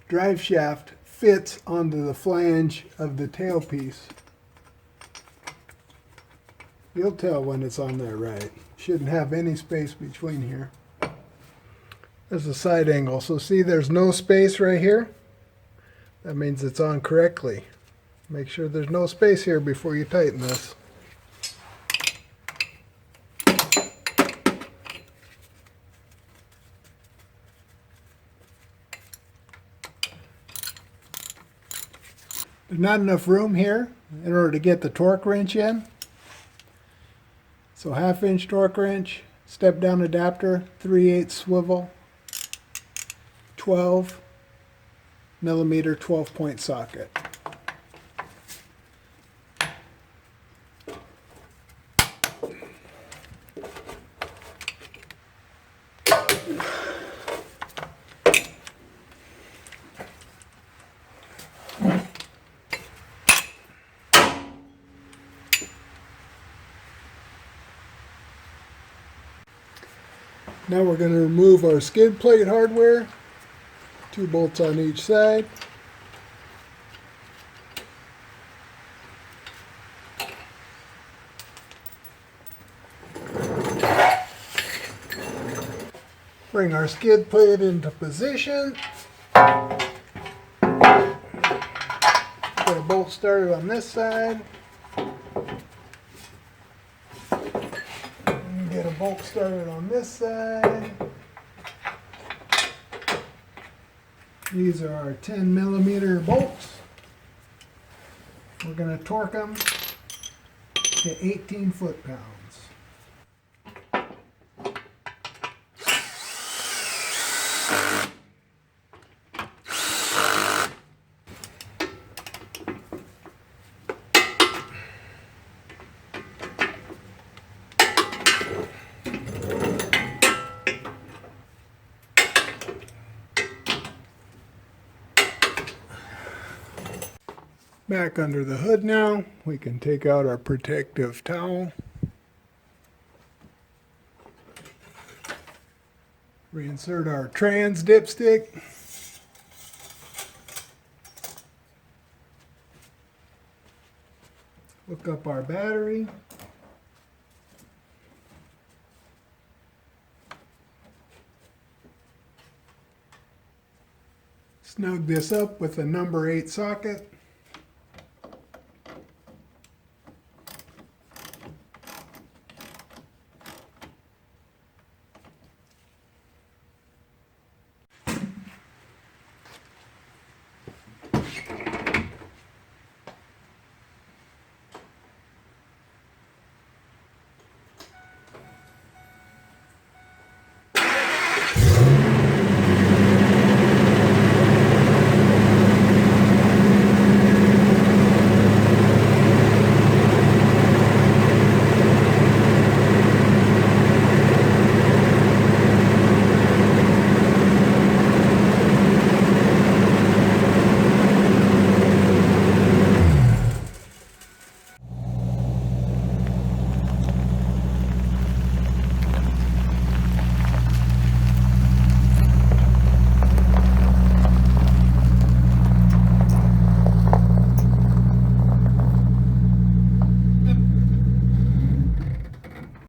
drive shaft fits onto the flange of the tailpiece. You'll tell when it's on there right. Shouldn't have any space between here. There's a side angle. So see, there's no space right here. That means it's on correctly. Make sure there's no space here before you tighten this. There's not enough room here in order to get the torque wrench in. So 1/2 inch torque wrench, step down adapter, 3/8 swivel, 12 millimeter 12-point socket. Now we're going to remove our skid plate hardware, 2 bolts on each side. Bring our skid plate into position. Get a bolt started on this side. Get a bolt started on this side. These are our 10 millimeter bolts. We're going to torque them to 18 foot-pounds. Back under the hood now, we can take out our protective towel. Reinsert our trans dipstick. Hook up our battery. Snug this up with a number 8 socket.